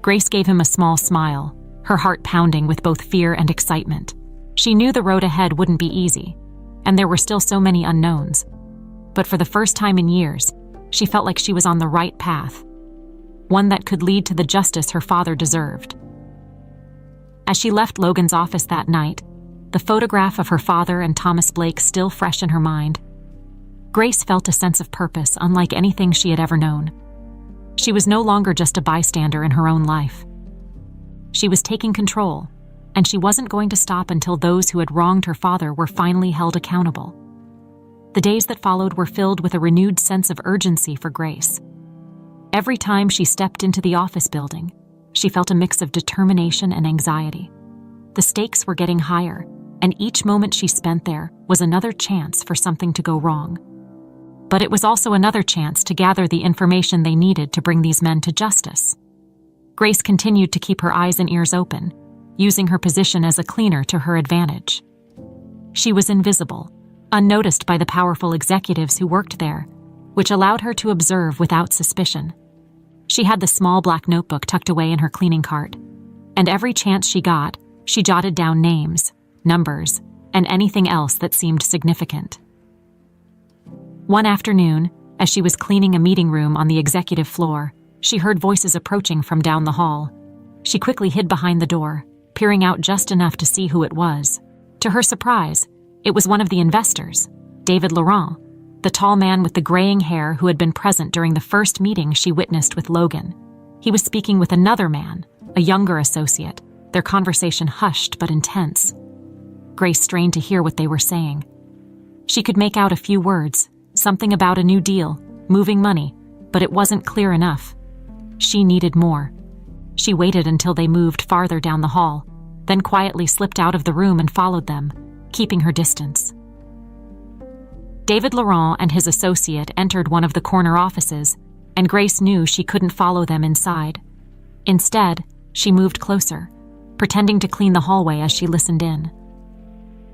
Grace gave him a small smile, her heart pounding with both fear and excitement. She knew the road ahead wouldn't be easy, and there were still so many unknowns. But for the first time in years, she felt like she was on the right path, one that could lead to the justice her father deserved. As she left Logan's office that night, the photograph of her father and Thomas Blake still fresh in her mind, Grace felt a sense of purpose unlike anything she had ever known. She was no longer just a bystander in her own life. She was taking control, and she wasn't going to stop until those who had wronged her father were finally held accountable. The days that followed were filled with a renewed sense of urgency for Grace. Every time she stepped into the office building, she felt a mix of determination and anxiety. The stakes were getting higher, and each moment she spent there was another chance for something to go wrong. But it was also another chance to gather the information they needed to bring these men to justice. Grace continued to keep her eyes and ears open, using her position as a cleaner to her advantage. She was invisible, unnoticed by the powerful executives who worked there, which allowed her to observe without suspicion. She had the small black notebook tucked away in her cleaning cart, and every chance she got, she jotted down names, numbers, and anything else that seemed significant. One afternoon, as she was cleaning a meeting room on the executive floor, she heard voices approaching from down the hall. She quickly hid behind the door, peering out just enough to see who it was. To her surprise, it was one of the investors, David Laurent, the tall man with the graying hair who had been present during the first meeting she witnessed with Logan. He was speaking with another man, a younger associate, their conversation hushed but intense. Grace strained to hear what they were saying. She could make out a few words, something about a new deal, moving money, but it wasn't clear enough. She needed more. She waited until they moved farther down the hall, then quietly slipped out of the room and followed them, keeping her distance. David Laurent and his associate entered one of the corner offices, and Grace knew she couldn't follow them inside. Instead, she moved closer, pretending to clean the hallway as she listened in.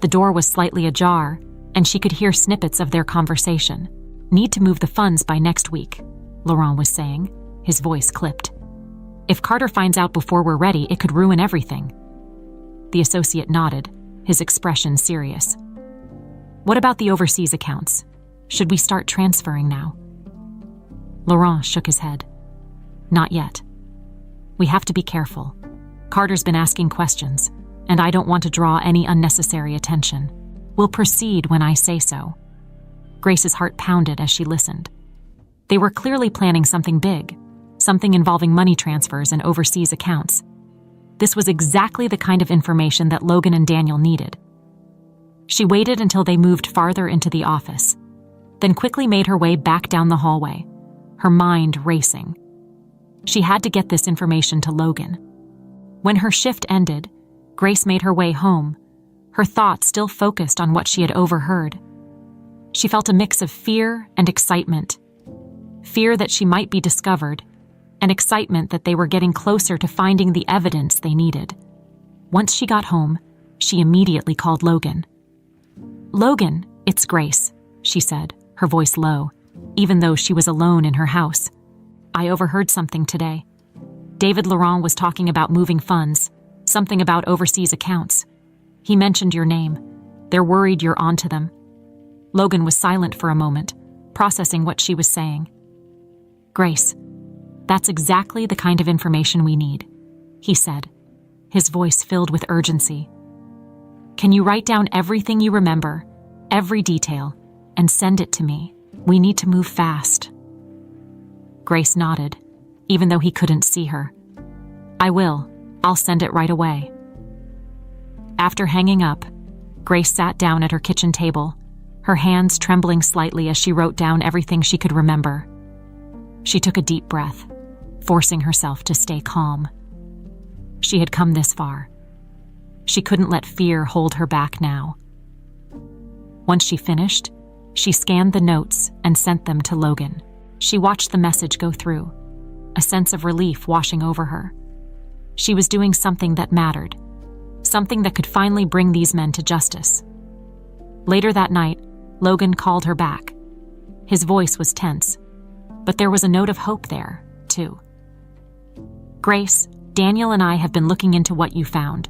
The door was slightly ajar, and she could hear snippets of their conversation. "Need to move the funds by next week," Laurent was saying, his voice clipped. "If Carter finds out before we're ready, it could ruin everything." The associate nodded, his expression serious. "What about the overseas accounts? Should we start transferring now?" Laurent shook his head. "Not yet. We have to be careful. Carter's been asking questions, and I don't want to draw any unnecessary attention. We'll proceed when I say so." Grace's heart pounded as she listened. They were clearly planning something big, something involving money transfers and overseas accounts. This was exactly the kind of information that Logan and Daniel needed. She waited until they moved farther into the office, then quickly made her way back down the hallway, her mind racing. She had to get this information to Logan. When her shift ended, Grace made her way home, her thoughts still focused on what she had overheard. She felt a mix of fear and excitement. Fear that she might be discovered, and excitement that they were getting closer to finding the evidence they needed. Once she got home, she immediately called Logan. "Logan, it's Grace," she said, her voice low, even though she was alone in her house. "I overheard something today. David Laurent was talking about moving funds, something about overseas accounts. He mentioned your name. They're worried you're onto them." Logan was silent for a moment, processing what she was saying. "Grace, that's exactly the kind of information we need," he said, his voice filled with urgency. "Can you write down everything you remember, every detail, and send it to me? We need to move fast." Grace nodded, even though he couldn't see her. "I will. I'll send it right away." After hanging up, Grace sat down at her kitchen table, her hands trembling slightly as she wrote down everything she could remember. She took a deep breath, forcing herself to stay calm. She had come this far. She couldn't let fear hold her back now. Once she finished, she scanned the notes and sent them to Logan. She watched the message go through, a sense of relief washing over her. She was doing something that mattered, something that could finally bring these men to justice. Later that night, Logan called her back. His voice was tense, but there was a note of hope there, too. "Grace, Daniel and I have been looking into what you found.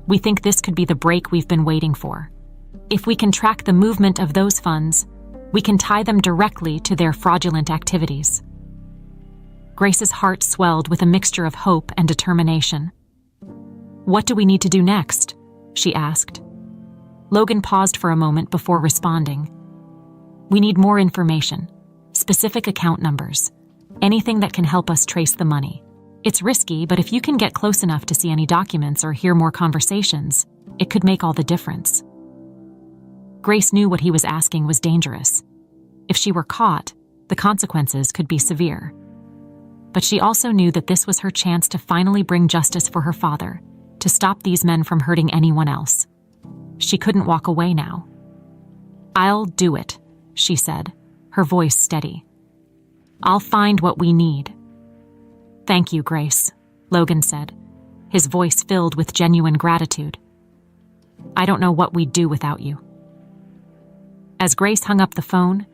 We think this could be the break we've been waiting for. If we can track the movement of those funds, we can tie them directly to their fraudulent activities." Grace's heart swelled with a mixture of hope and determination. "What do we need to do next?" she asked. Logan paused for a moment before responding. "We need more information, specific account numbers, anything that can help us trace the money. It's risky, but if you can get close enough to see any documents or hear more conversations, it could make all the difference." Grace knew what he was asking was dangerous. If she were caught, the consequences could be severe. But she also knew that this was her chance to finally bring justice for her father, to stop these men from hurting anyone else. She couldn't walk away now. "I'll do it," she said, her voice steady. "I'll find what we need." "Thank you, Grace," Logan said, his voice filled with genuine gratitude. "I don't know what we'd do without you." As Grace hung up the phone,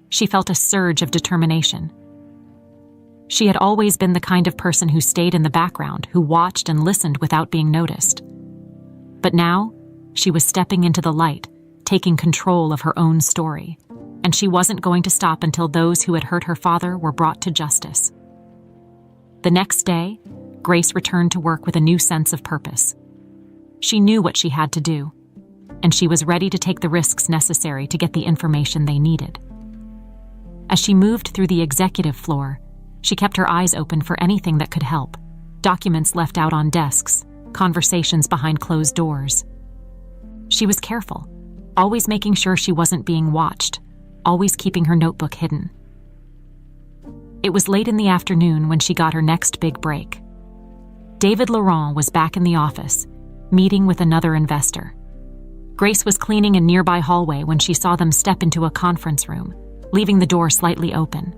she felt a surge of determination. She had always been the kind of person who stayed in the background, who watched and listened without being noticed. But now, she was stepping into the light, taking control of her own story, and she wasn't going to stop until those who had hurt her father were brought to justice. The next day, Grace returned to work with a new sense of purpose. She knew what she had to do, and she was ready to take the risks necessary to get the information they needed. As she moved through the executive floor, she kept her eyes open for anything that could help: documents left out on desks, conversations behind closed doors. She was careful, always making sure she wasn't being watched, always keeping her notebook hidden. It was late in the afternoon when she got her next big break. David Laurent was back in the office, meeting with another investor. Grace was cleaning a nearby hallway when she saw them step into a conference room, leaving the door slightly open.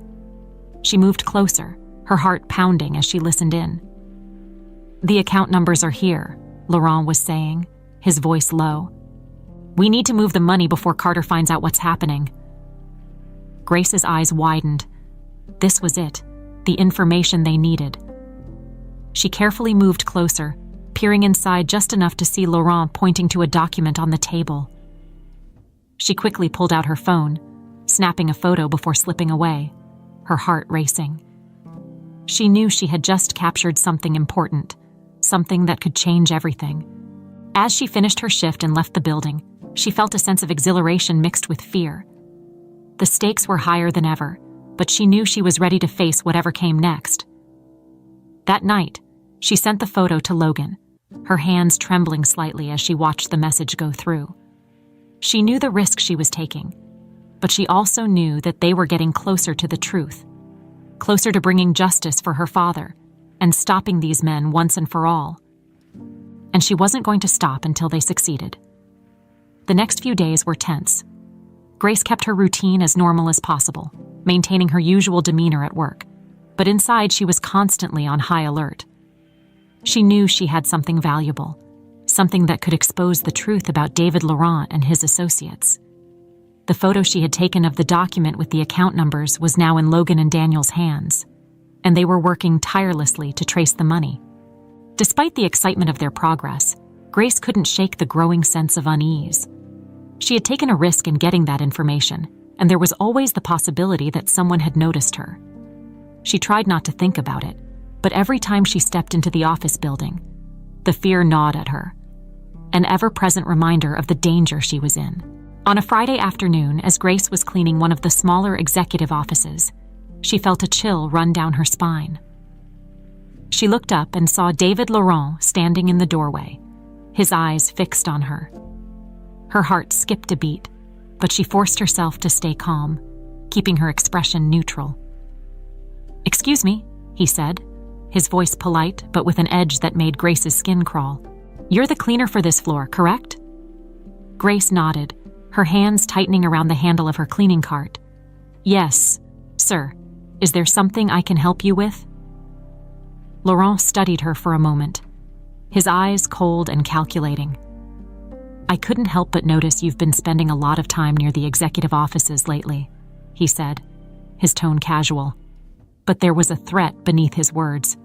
She moved closer, her heart pounding as she listened in. "The account numbers are here," Laurent was saying, his voice low. "We need to move the money before Carter finds out what's happening." Grace's eyes widened. This was it, the information they needed. She carefully moved closer, peering inside just enough to see Laurent pointing to a document on the table. She quickly pulled out her phone, snapping a photo before slipping away, her heart racing. She knew she had just captured something important, something that could change everything. As she finished her shift and left the building, she felt a sense of exhilaration mixed with fear. The stakes were higher than ever, but she knew she was ready to face whatever came next. That night, she sent the photo to Logan, her hands trembling slightly as she watched the message go through. She knew the risk she was taking, but she also knew that they were getting closer to the truth, closer to bringing justice for her father and stopping these men once and for all. And she wasn't going to stop until they succeeded. The next few days were tense. Grace kept her routine as normal as possible, maintaining her usual demeanor at work, but inside she was constantly on high alert. She knew she had something valuable, something that could expose the truth about David Laurent and his associates. The photo she had taken of the document with the account numbers was now in Logan and Daniel's hands, and they were working tirelessly to trace the money. Despite the excitement of their progress, Grace couldn't shake the growing sense of unease. She had taken a risk in getting that information, and there was always the possibility that someone had noticed her. She tried not to think about it, but every time she stepped into the office building, the fear gnawed at her, an ever-present reminder of the danger she was in. On a Friday afternoon, as Grace was cleaning one of the smaller executive offices, she felt a chill run down her spine. She looked up and saw David Laurent standing in the doorway, his eyes fixed on her. Her heart skipped a beat, but she forced herself to stay calm, keeping her expression neutral. "Excuse me," he said, his voice polite but with an edge that made Grace's skin crawl. "You're the cleaner for this floor, correct?" Grace nodded, her hands tightening around the handle of her cleaning cart. "Yes, sir. Is there something I can help you with?" Laurent studied her for a moment, his eyes cold and calculating. "I couldn't help but notice you've been spending a lot of time near the executive offices lately," he said, his tone casual. But there was a threat beneath his words.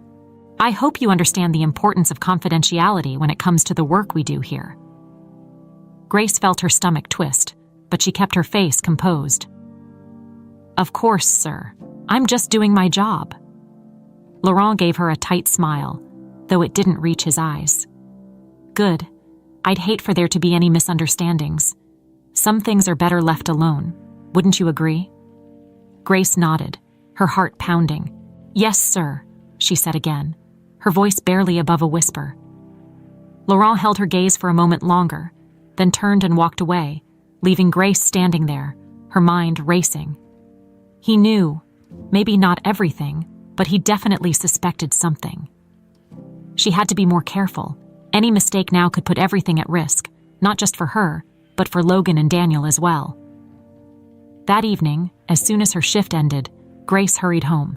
"I hope you understand the importance of confidentiality when it comes to the work we do here." Grace felt her stomach twist, but she kept her face composed. "Of course, sir. I'm just doing my job." Laurent gave her a tight smile, though it didn't reach his eyes. "Good. I'd hate for there to be any misunderstandings. Some things are better left alone. Wouldn't you agree?" Grace nodded, her heart pounding. "Yes, sir," she said again, her voice barely above a whisper. Laurent held her gaze for a moment longer, then turned and walked away, leaving Grace standing there, her mind racing. He knew, maybe not everything, but he definitely suspected something. She had to be more careful. Any mistake now could put everything at risk, not just for her, but for Logan and Daniel as well. That evening, as soon as her shift ended, Grace hurried home.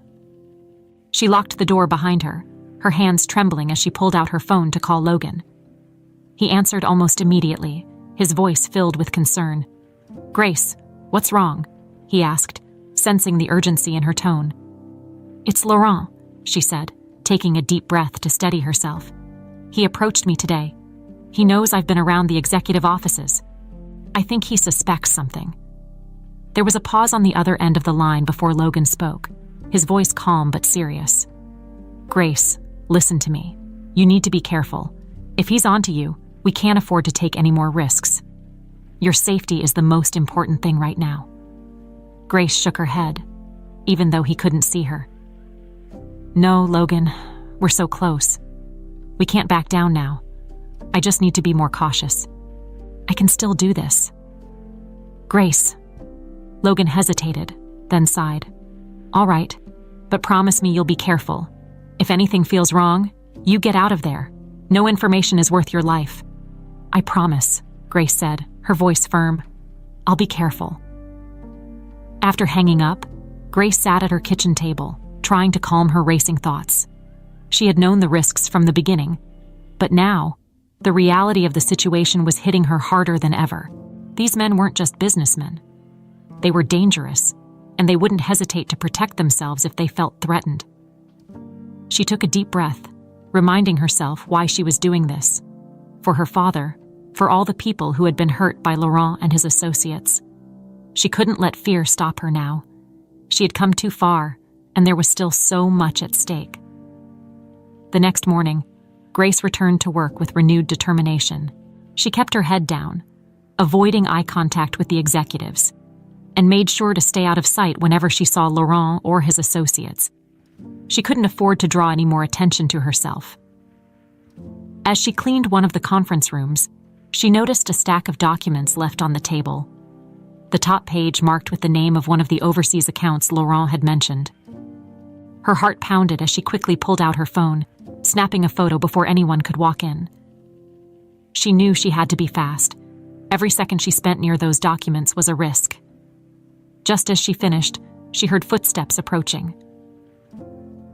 She locked the door behind her, her hands trembling as she pulled out her phone to call Logan. He answered almost immediately, his voice filled with concern. "Grace, what's wrong?" he asked, sensing the urgency in her tone. "It's Laurent," she said, taking a deep breath to steady herself. "He approached me today. He knows I've been around the executive offices. I think he suspects something." There was a pause on the other end of the line before Logan spoke, his voice calm but serious. "Grace, listen to me. You need to be careful. If he's onto you, we can't afford to take any more risks. Your safety is the most important thing right now." Grace shook her head, even though he couldn't see her. "No, Logan, we're so close. We can't back down now. I just need to be more cautious. I can still do this." "Grace." Logan hesitated, then sighed. "All right, but promise me you'll be careful. If anything feels wrong, you get out of there. No information is worth your life." "I promise," Grace said, her voice firm. "I'll be careful." After hanging up, Grace sat at her kitchen table, trying to calm her racing thoughts. She had known the risks from the beginning, but now, the reality of the situation was hitting her harder than ever. These men weren't just businessmen. They were dangerous, and they wouldn't hesitate to protect themselves if they felt threatened. She took a deep breath, reminding herself why she was doing this. For her father, for all the people who had been hurt by Laurent and his associates. She couldn't let fear stop her now. She had come too far, and there was still so much at stake. The next morning, Grace returned to work with renewed determination. She kept her head down, avoiding eye contact with the executives, and made sure to stay out of sight whenever she saw Laurent or his associates. She couldn't afford to draw any more attention to herself. As she cleaned one of the conference rooms, she noticed a stack of documents left on the table. The top page marked with the name of one of the overseas accounts Laurent had mentioned. Her heart pounded as she quickly pulled out her phone, snapping a photo before anyone could walk in. She knew she had to be fast. Every second she spent near those documents was a risk. Just as she finished, she heard footsteps approaching.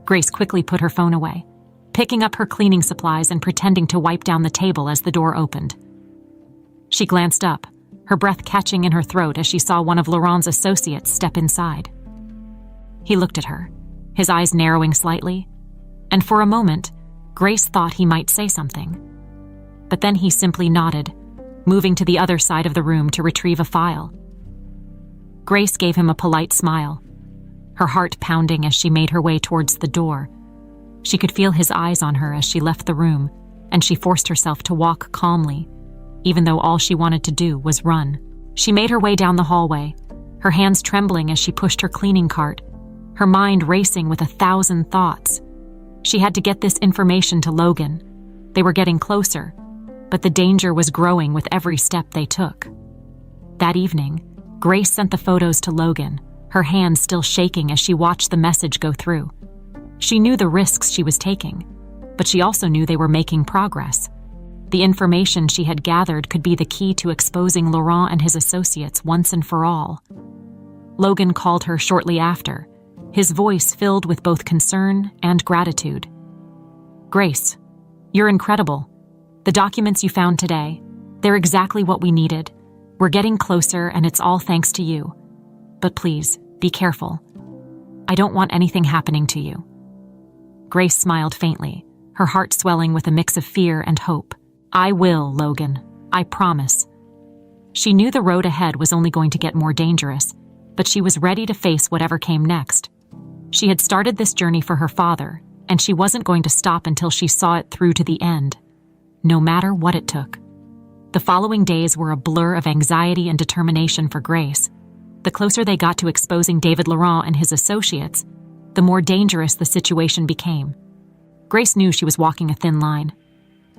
Grace quickly put her phone away, picking up her cleaning supplies and pretending to wipe down the table as the door opened. She glanced up, her breath catching in her throat as she saw one of Laurent's associates step inside. He looked at her, his eyes narrowing slightly, and for a moment, Grace thought he might say something. But then he simply nodded, moving to the other side of the room to retrieve a file. Grace gave him a polite smile, her heart pounding as she made her way towards the door. She could feel his eyes on her as she left the room, and she forced herself to walk calmly, even though all she wanted to do was run. She made her way down the hallway, her hands trembling as she pushed her cleaning cart, her mind racing with 1,000 thoughts. She had to get this information to Logan. They were getting closer, but the danger was growing with every step they took. That evening, Grace sent the photos to Logan, her hands still shaking as she watched the message go through. She knew the risks she was taking, but she also knew they were making progress. The information she had gathered could be the key to exposing Laurent and his associates once and for all. Logan called her shortly after, his voice filled with both concern and gratitude. "Grace, you're incredible. The documents you found today, they're exactly what we needed. We're getting closer, and it's all thanks to you. But please, be careful. I don't want anything happening to you." Grace smiled faintly, her heart swelling with a mix of fear and hope. "I will, Logan. I promise." She knew the road ahead was only going to get more dangerous, but she was ready to face whatever came next. She had started this journey for her father, and she wasn't going to stop until she saw it through to the end, no matter what it took. The following days were a blur of anxiety and determination for Grace. The closer they got to exposing David Laurent and his associates, the more dangerous the situation became. Grace knew she was walking a thin line,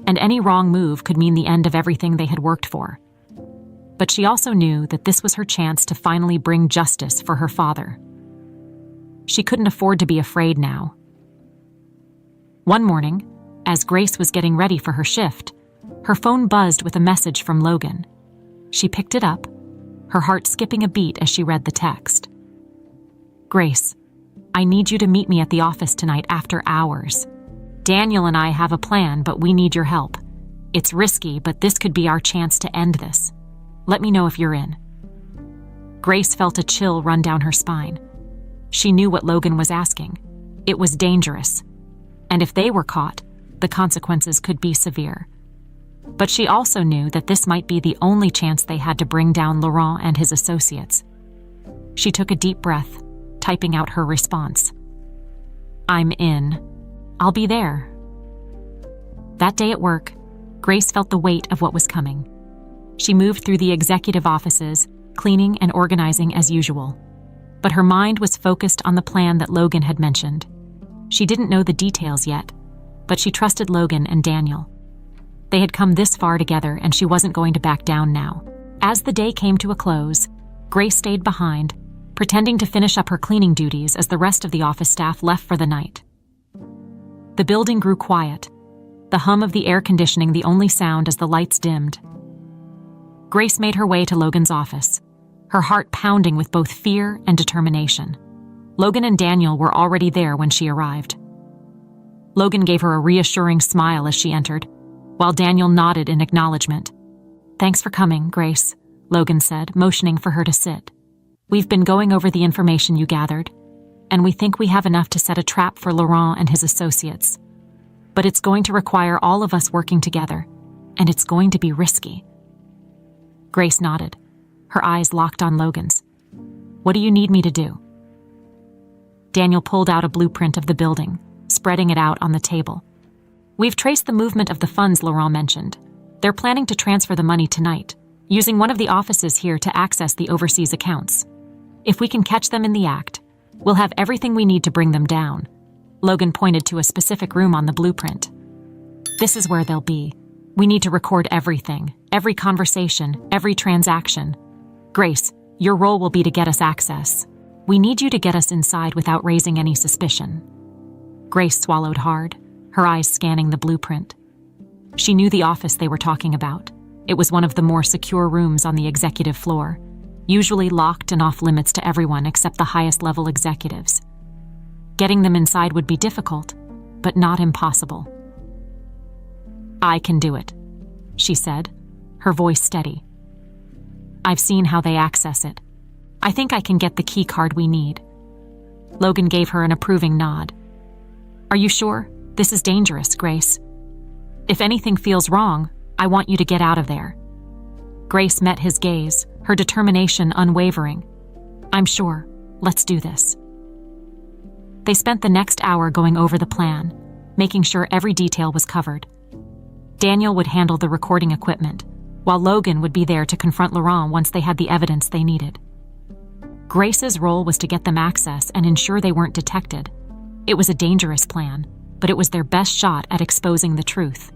and any wrong move could mean the end of everything they had worked for. But she also knew that this was her chance to finally bring justice for her father. She couldn't afford to be afraid now. One morning, as Grace was getting ready for her shift, her phone buzzed with a message from Logan. She picked it up, her heart skipping a beat as she read the text. "Grace, I need you to meet me at the office tonight after hours. Daniel and I have a plan, but we need your help. It's risky, but this could be our chance to end this. Let me know if you're in." Grace felt a chill run down her spine. She knew what Logan was asking. It was dangerous, and if they were caught, the consequences could be severe. But she also knew that this might be the only chance they had to bring down Laurent and his associates. She took a deep breath, typing out her response. "I'm in. I'll be there." That day at work, Grace felt the weight of what was coming. She moved through the executive offices, cleaning and organizing as usual. But her mind was focused on the plan that Logan had mentioned. She didn't know the details yet, but she trusted Logan and Daniel. They had come this far together, and she wasn't going to back down now. As the day came to a close, Grace stayed behind, pretending to finish up her cleaning duties as the rest of the office staff left for the night. The building grew quiet, the hum of the air conditioning the only sound as the lights dimmed. Grace made her way to Logan's office, her heart pounding with both fear and determination. Logan and Daniel were already there when she arrived. Logan gave her a reassuring smile as she entered, while Daniel nodded in acknowledgement. "Thanks for coming, Grace," Logan said, motioning for her to sit. "We've been going over the information you gathered, and we think we have enough to set a trap for Laurent and his associates. But it's going to require all of us working together, and it's going to be risky." Grace nodded, her eyes locked on Logan's. "What do you need me to do?" Daniel pulled out a blueprint of the building, spreading it out on the table. "We've traced the movement of the funds Laurent mentioned. They're planning to transfer the money tonight, using one of the offices here to access the overseas accounts. If we can catch them in the act, we'll have everything we need to bring them down." Logan pointed to a specific room on the blueprint. "This is where they'll be. We need to record everything, every conversation, every transaction. Grace, your role will be to get us access. We need you to get us inside without raising any suspicion." Grace swallowed hard, her eyes scanning the blueprint. She knew the office they were talking about. It was one of the more secure rooms on the executive floor, usually locked and off limits to everyone except the highest level executives. Getting them inside would be difficult, but not impossible. "I can do it," she said, her voice steady. "I've seen how they access it. I think I can get the key card we need." Logan gave her an approving nod. "Are you sure? This is dangerous, Grace. If anything feels wrong, I want you to get out of there." Grace met his gaze, her determination unwavering. "I'm sure. Let's do this." They spent the next hour going over the plan, making sure every detail was covered. Daniel would handle the recording equipment, while Logan would be there to confront Laurent once they had the evidence they needed. Grace's role was to get them access and ensure they weren't detected. It was a dangerous plan, but it was their best shot at exposing the truth.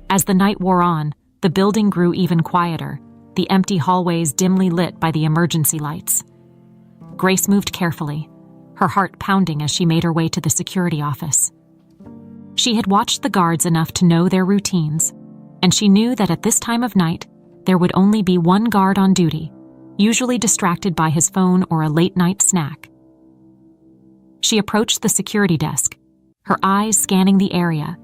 As the night wore on, the building grew even quieter, the empty hallways dimly lit by the emergency lights. Grace moved carefully, her heart pounding as she made her way to the security office. She had watched the guards enough to know their routines, and she knew that at this time of night, there would only be one guard on duty, usually distracted by his phone or a late-night snack. She approached the security desk, her eyes scanning the area.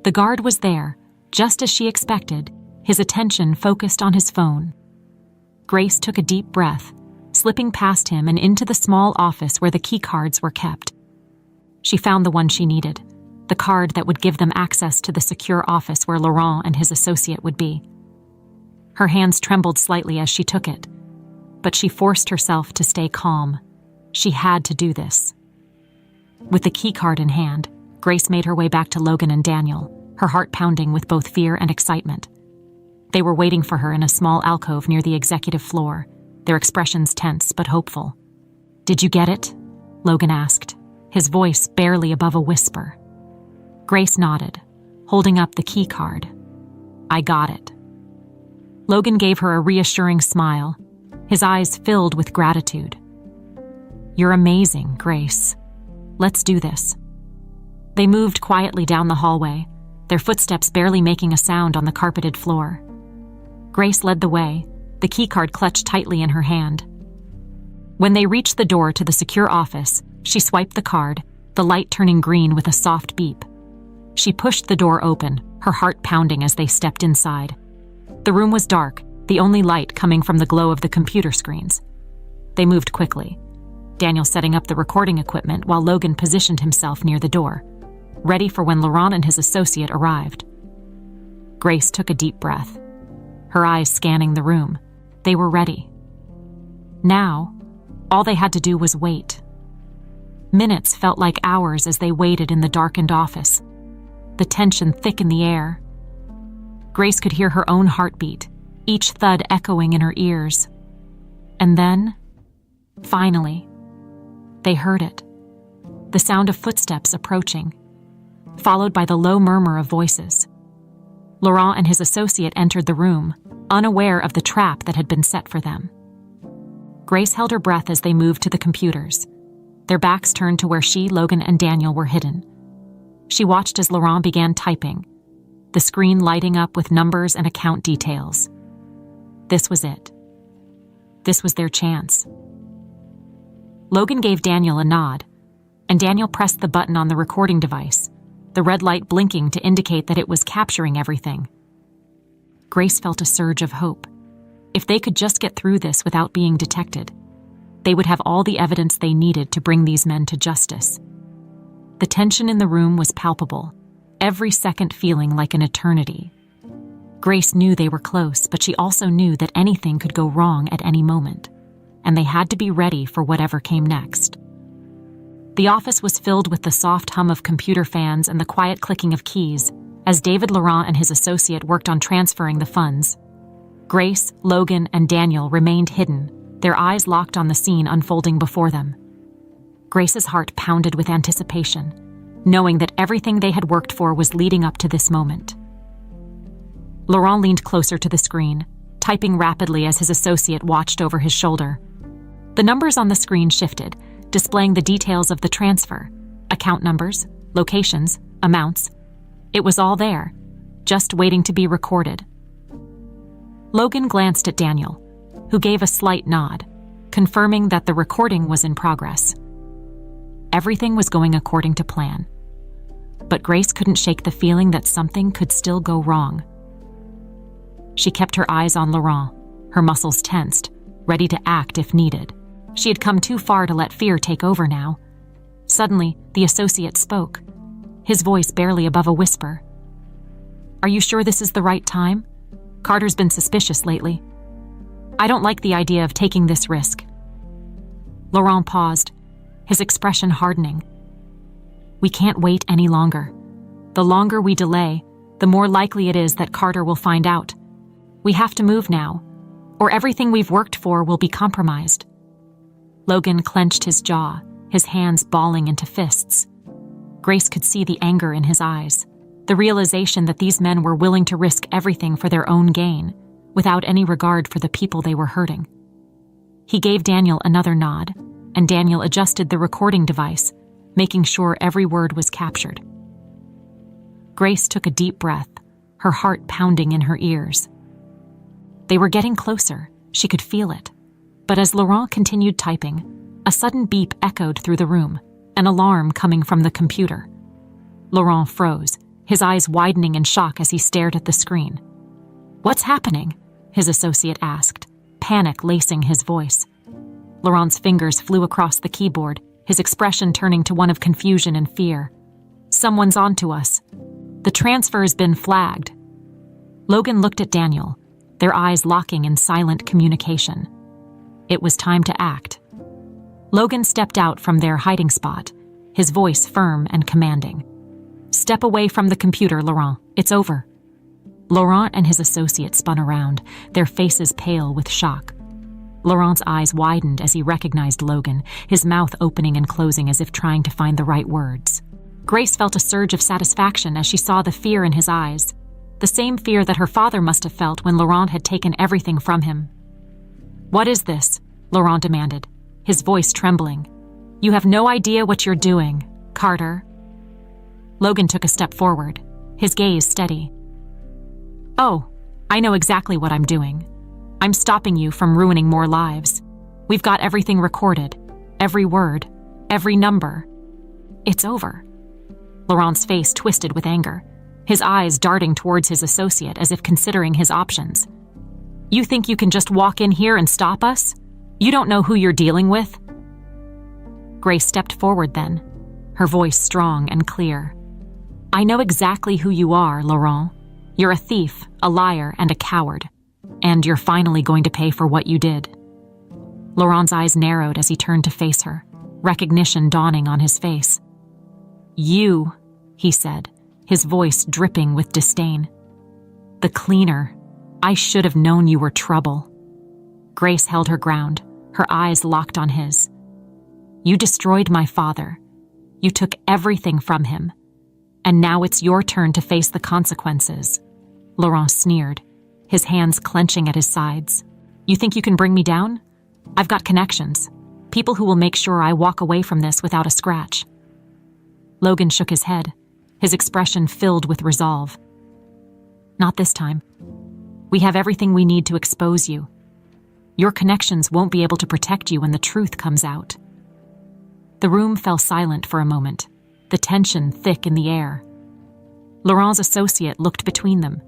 The guard was there, just as she expected, his attention focused on his phone. Grace took a deep breath, slipping past him and into the small office where the keycards were kept. She found the one she needed, the card that would give them access to the secure office where Laurent and his associate would be. Her hands trembled slightly as she took it, but she forced herself to stay calm. She had to do this. With the keycard in hand, Grace made her way back to Logan and Daniel, her heart pounding with both fear and excitement. They were waiting for her in a small alcove near the executive floor, their expressions tense but hopeful. "Did you get it?" Logan asked, his voice barely above a whisper. Grace nodded, holding up the key card. "I got it." Logan gave her a reassuring smile, his eyes filled with gratitude. "You're amazing, Grace. Let's do this." They moved quietly down the hallway, their footsteps barely making a sound on the carpeted floor. Grace led the way, the keycard clutched tightly in her hand. When they reached the door to the secure office, she swiped the card, the light turning green with a soft beep. She pushed the door open, her heart pounding as they stepped inside. The room was dark, the only light coming from the glow of the computer screens. They moved quickly, Daniel setting up the recording equipment while Logan positioned himself near the door, ready for when Laurent and his associate arrived. Grace took a deep breath, her eyes scanning the room. They were ready. Now, all they had to do was wait. Minutes felt like hours as they waited in the darkened office, the tension thick in the air. Grace could hear her own heartbeat, each thud echoing in her ears. And then, finally, they heard it. The sound of footsteps approaching, followed by the low murmur of voices. Laurent and his associate entered the room, unaware of the trap that had been set for them. Grace held her breath as they moved to the computers, their backs turned to where she, Logan, and Daniel were hidden. She watched as Laurent began typing, the screen lighting up with numbers and account details. This was it. This was their chance. Logan gave Daniel a nod, and Daniel pressed the button on the recording device, the red light blinking to indicate that it was capturing everything. Grace felt a surge of hope. If they could just get through this without being detected, they would have all the evidence they needed to bring these men to justice. The tension in the room was palpable, every second feeling like an eternity. Grace knew they were close, but she also knew that anything could go wrong at any moment, and they had to be ready for whatever came next. The office was filled with the soft hum of computer fans and the quiet clicking of keys as David Laurent and his associate worked on transferring the funds. Grace, Logan, and Daniel remained hidden, their eyes locked on the scene unfolding before them. Grace's heart pounded with anticipation, knowing that everything they had worked for was leading up to this moment. Laurent leaned closer to the screen, typing rapidly as his associate watched over his shoulder. The numbers on the screen shifted, displaying the details of the transfer, account numbers, locations, amounts. It was all there, just waiting to be recorded. Logan glanced at Daniel, who gave a slight nod, confirming that the recording was in progress. Everything was going according to plan. But Grace couldn't shake the feeling that something could still go wrong. She kept her eyes on Laurent, her muscles tensed, ready to act if needed. She had come too far to let fear take over now. Suddenly, the associate spoke, his voice barely above a whisper. "Are you sure this is the right time?" Carter's been suspicious lately. I don't like the idea of taking this risk." Laurent paused, his expression hardening. "We can't wait any longer. The longer we delay, the more likely it is that Carter will find out. We have to move now, or everything we've worked for will be compromised." Logan clenched his jaw, his hands balling into fists. Grace could see the anger in his eyes, the realization that these men were willing to risk everything for their own gain, without any regard for the people they were hurting. He gave Daniel another nod, and Daniel adjusted the recording device, making sure every word was captured. Grace took a deep breath, her heart pounding in her ears. They were getting closer, she could feel it. But as Laurent continued typing, a sudden beep echoed through the room, an alarm coming from the computer. Laurent froze, his eyes widening in shock as he stared at the screen. "What's happening?" his associate asked, panic lacing his voice. Laurent's fingers flew across the keyboard, his expression turning to one of confusion and fear. "Someone's onto us. The transfer's been flagged." Logan looked at Daniel, their eyes locking in silent communication. It was time to act. Logan stepped out from their hiding spot, his voice firm and commanding. "Step away from the computer, Laurent. It's over." Laurent and his associate spun around, their faces pale with shock. Laurent's eyes widened as he recognized Logan, his mouth opening and closing as if trying to find the right words. Grace felt a surge of satisfaction as she saw the fear in his eyes, the same fear that her father must have felt when Laurent had taken everything from him. "What is this?" Laurent demanded, his voice trembling. "You have no idea what you're doing, Carter." Logan took a step forward, his gaze steady. "Oh, I know exactly what I'm doing. I'm stopping you from ruining more lives. We've got everything recorded, every word, every number. It's over." Laurent's face twisted with anger, his eyes darting towards his associate as if considering his options. "You think you can just walk in here and stop us? You don't know who you're dealing with?" Grace stepped forward then, her voice strong and clear. "I know exactly who you are, Laurent. You're a thief, a liar, and a coward. And you're finally going to pay for what you did." Laurent's eyes narrowed as he turned to face her, recognition dawning on his face. "You," he said, his voice dripping with disdain. "The cleaner. I should have known you were trouble." Grace held her ground, her eyes locked on his. "You destroyed my father. You took everything from him. And now it's your turn to face the consequences." Laurent sneered, his hands clenching at his sides. "You think you can bring me down? I've got connections, people who will make sure I walk away from this without a scratch." Logan shook his head, his expression filled with resolve. "Not this time. We have everything we need to expose you. Your connections won't be able to protect you when the truth comes out." The room fell silent for a moment, the tension thick in the air. Laurent's associate looked between them,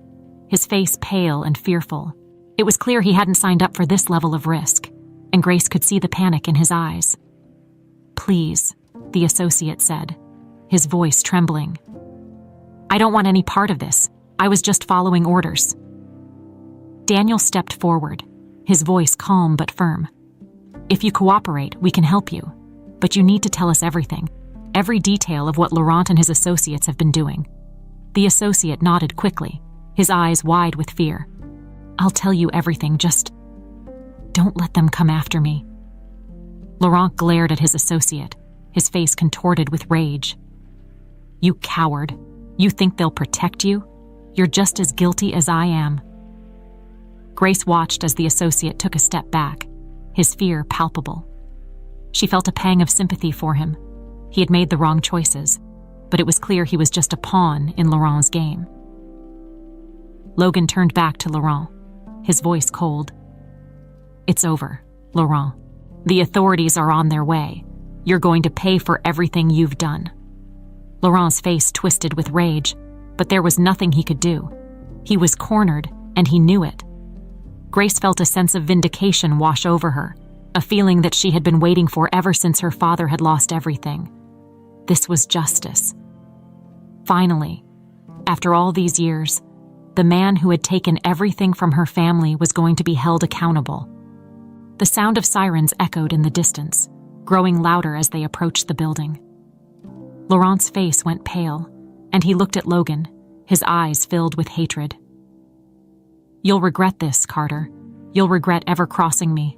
his face pale and fearful. It was clear he hadn't signed up for this level of risk, and Grace could see the panic in his eyes. "Please," the associate said, his voice trembling. "I don't want any part of this. I was just following orders." Daniel stepped forward, his voice calm but firm. "If you cooperate, we can help you, but you need to tell us everything. Every detail of what Laurent and his associates have been doing." The associate nodded quickly, his eyes wide with fear. "I'll tell you everything, just don't let them come after me." Laurent glared at his associate, his face contorted with rage. "You coward. You think they'll protect you? You're just as guilty as I am." Grace watched as the associate took a step back, his fear palpable. She felt a pang of sympathy for him. He had made the wrong choices, but it was clear he was just a pawn in Laurent's game. Logan turned back to Laurent, his voice cold. "It's over, Laurent. The authorities are on their way. You're going to pay for everything you've done." Laurent's face twisted with rage, but there was nothing he could do. He was cornered, and he knew it. Grace felt a sense of vindication wash over her, a feeling that she had been waiting for ever since her father had lost everything. This was justice. Finally, after all these years, The man who had taken everything from her family was going to be held accountable. The sound of sirens echoed in the distance, growing louder as they approached the building. Laurent's face went pale, and he looked at Logan, his eyes filled with hatred. "You'll regret this, Carter. You'll regret ever crossing me."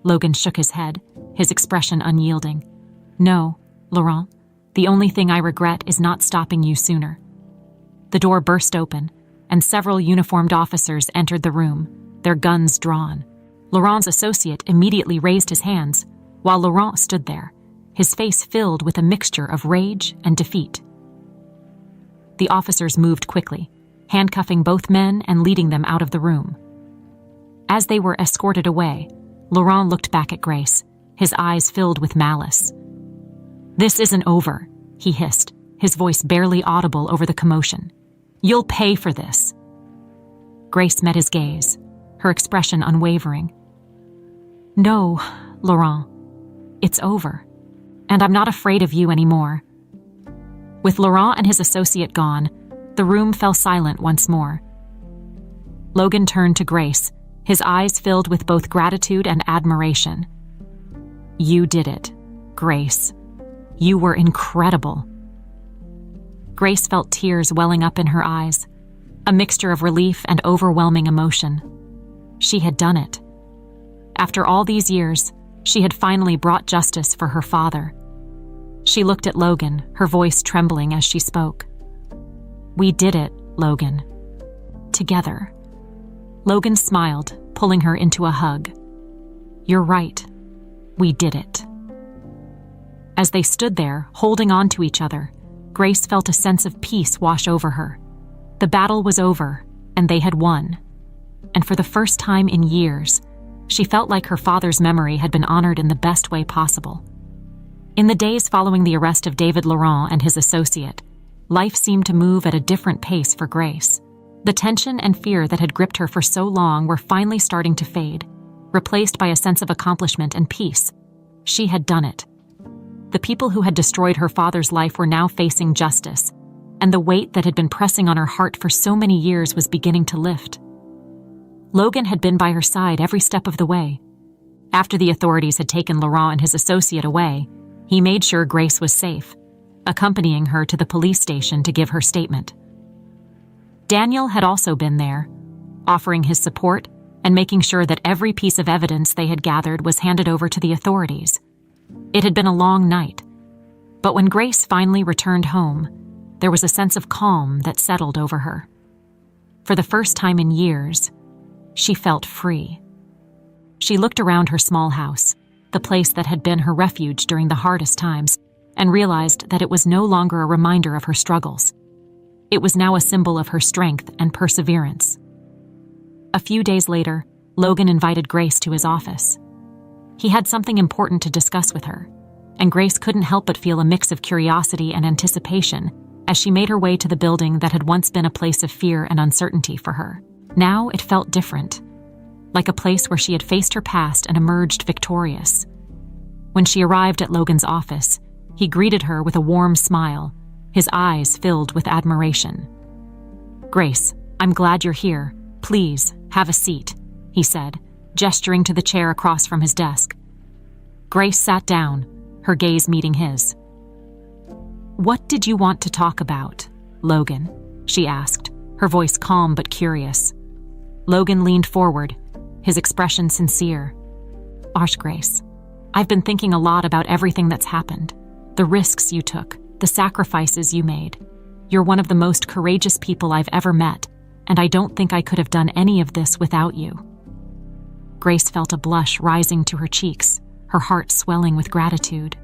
Logan shook his head, his expression unyielding. "No, Laurent, the only thing I regret is not stopping you sooner." The door burst open, and several uniformed officers entered the room, their guns drawn. Laurent's associate immediately raised his hands, while Laurent stood there, his face filled with a mixture of rage and defeat. The officers moved quickly, handcuffing both men and leading them out of the room. As they were escorted away, Laurent looked back at Grace, his eyes filled with malice. "This isn't over," he hissed, his voice barely audible over the commotion. "You'll pay for this." Grace met his gaze, her expression unwavering. "No, Laurent, it's over, and I'm not afraid of you anymore." With Laurent and his associate gone, the room fell silent once more. Logan turned to Grace, his eyes filled with both gratitude and admiration. "You did it, Grace. You were incredible." Grace felt tears welling up in her eyes, a mixture of relief and overwhelming emotion. She had done it. After all these years, she had finally brought justice for her father. She looked at Logan, her voice trembling as she spoke. "We did it, Logan. Together." Logan smiled, pulling her into a hug. "You're right. We did it." As they stood there, holding on to each other, Grace felt a sense of peace wash over her. The battle was over, and they had won. And for the first time in years, she felt like her father's memory had been honored in the best way possible. In the days following the arrest of David Laurent and his associate, life seemed to move at a different pace for Grace. The tension and fear that had gripped her for so long were finally starting to fade, replaced by a sense of accomplishment and peace. She had done it. The people who had destroyed her father's life were now facing justice, and the weight that had been pressing on her heart for so many years was beginning to lift. Logan had been by her side every step of the way. After the authorities had taken Laurent and his associate away, he made sure Grace was safe, accompanying her to the police station to give her statement. Daniel had also been there, offering his support and making sure that every piece of evidence they had gathered was handed over to the authorities. It had been a long night, but when Grace finally returned home, there was a sense of calm that settled over her. For the first time in years, she felt free. She looked around her small house, the place that had been her refuge during the hardest times, and realized that it was no longer a reminder of her struggles. It was now a symbol of her strength and perseverance. A few days later, Logan invited Grace to his office. He had something important to discuss with her, and Grace couldn't help but feel a mix of curiosity and anticipation as she made her way to the building that had once been a place of fear and uncertainty for her. Now it felt different, like a place where she had faced her past and emerged victorious. When she arrived at Logan's office, he greeted her with a warm smile, his eyes filled with admiration. "Grace, I'm glad you're here. Please, have a seat," he said, gesturing to the chair across from his desk. Grace sat down, her gaze meeting his. "What did you want to talk about, Logan?" she asked, her voice calm but curious. Logan leaned forward, his expression sincere. "Grace, I've been thinking a lot about everything that's happened, the risks you took, the sacrifices you made. You're one of the most courageous people I've ever met, and I don't think I could have done any of this without you." Grace felt a blush rising to her cheeks, her heart swelling with gratitude.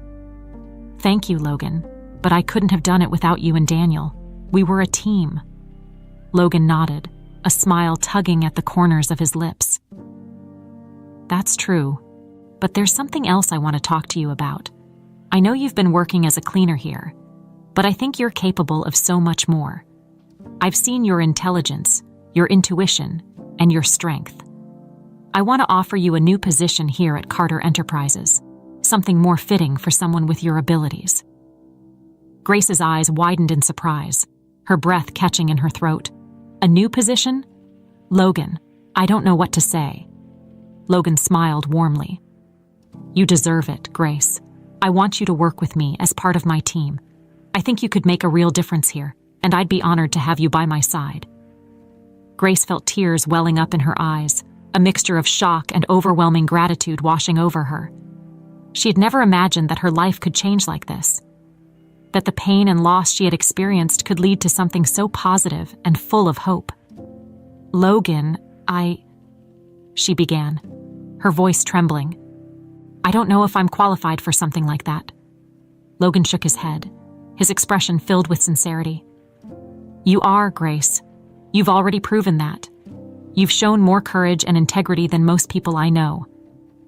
"Thank you, Logan, but I couldn't have done it without you and Daniel. We were a team." Logan nodded, a smile tugging at the corners of his lips. "That's true, but there's something else I want to talk to you about. I know you've been working as a cleaner here, but I think you're capable of so much more. I've seen your intelligence, your intuition, and your strength. I want to offer you a new position here at Carter Enterprises, something more fitting for someone with your abilities." Grace's eyes widened in surprise, her breath catching in her throat. A new position? Logan, I don't know what to say. Logan smiled warmly. You deserve it, Grace. I want you to work with me as part of my team. I think you could make a real difference here, and I'd be honored to have you by my side. Grace felt tears welling up in her eyes, a mixture of shock and overwhelming gratitude washing over her. She had never imagined that her life could change like this, that the pain and loss she had experienced could lead to something so positive and full of hope. Logan, she began, her voice trembling. I don't know if I'm qualified for something like that. Logan shook his head, his expression filled with sincerity. You are, Grace. You've already proven that. You've shown more courage and integrity than most people I know.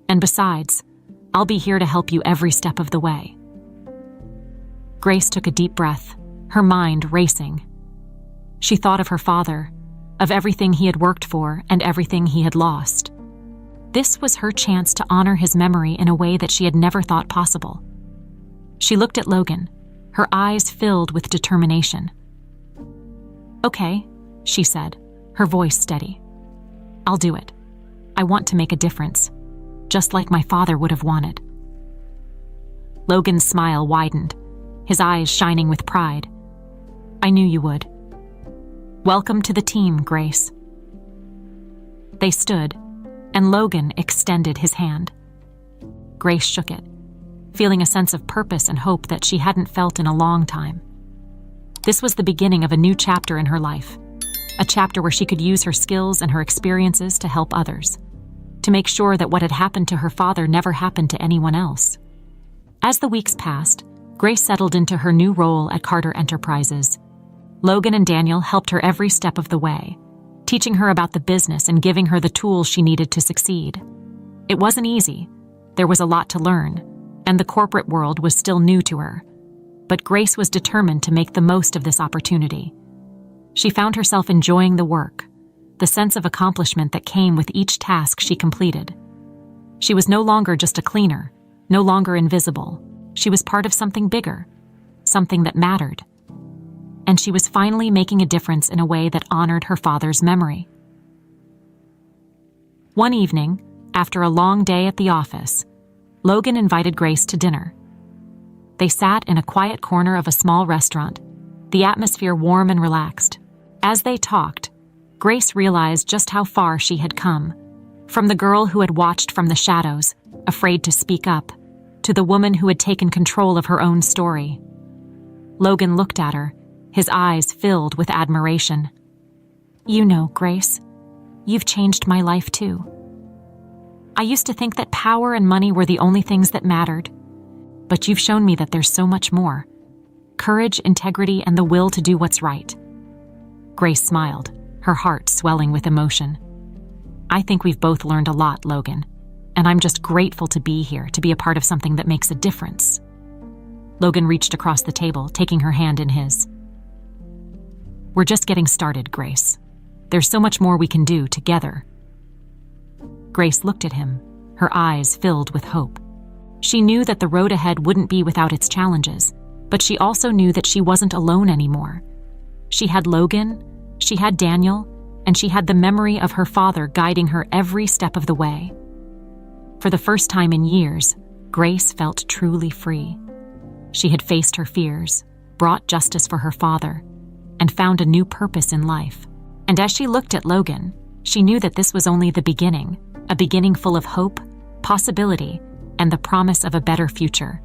And besides, I'll be here to help you every step of the way. Grace took a deep breath, her mind racing. She thought of her father, of everything he had worked for and everything he had lost. This was her chance to honor his memory in a way that she had never thought possible. She looked at Logan, her eyes filled with determination. Okay, she said, her voice steady. I'll do it. I want to make a difference, just like my father would have wanted. Logan's smile widened, his eyes shining with pride. I knew you would. Welcome to the team, Grace. They stood, and Logan extended his hand. Grace shook it, feeling a sense of purpose and hope that she hadn't felt in a long time. This was the beginning of a new chapter in her life, a chapter where she could use her skills and her experiences to help others, to make sure that what had happened to her father never happened to anyone else. As the weeks passed, Grace settled into her new role at Carter Enterprises. Logan and Daniel helped her every step of the way, teaching her about the business and giving her the tools she needed to succeed. It wasn't easy. There was a lot to learn, and the corporate world was still new to her. But Grace was determined to make the most of this opportunity. She found herself enjoying the work, the sense of accomplishment that came with each task she completed. She was no longer just a cleaner, no longer invisible. She was part of something bigger, something that mattered. And she was finally making a difference in a way that honored her father's memory. One evening, after a long day at the office, Logan invited Grace to dinner. They sat in a quiet corner of a small restaurant, the atmosphere warm and relaxed. As they talked, Grace realized just how far she had come, from the girl who had watched from the shadows, afraid to speak up, to the woman who had taken control of her own story. Logan looked at her, his eyes filled with admiration. You know, Grace, you've changed my life too. I used to think that power and money were the only things that mattered, but you've shown me that there's so much more. Courage, integrity, and the will to do what's right. Grace smiled, her heart swelling with emotion. I think we've both learned a lot, Logan, and I'm just grateful to be here, to be a part of something that makes a difference. Logan reached across the table, taking her hand in his. We're just getting started, Grace. There's so much more we can do together. Grace looked at him, her eyes filled with hope. She knew that the road ahead wouldn't be without its challenges, but she also knew that she wasn't alone anymore. She had Logan, she had Daniel, and she had the memory of her father guiding her every step of the way. For the first time in years, Grace felt truly free. She had faced her fears, brought justice for her father, and found a new purpose in life. And as she looked at Logan, she knew that this was only the beginning, a beginning full of hope, possibility, and the promise of a better future.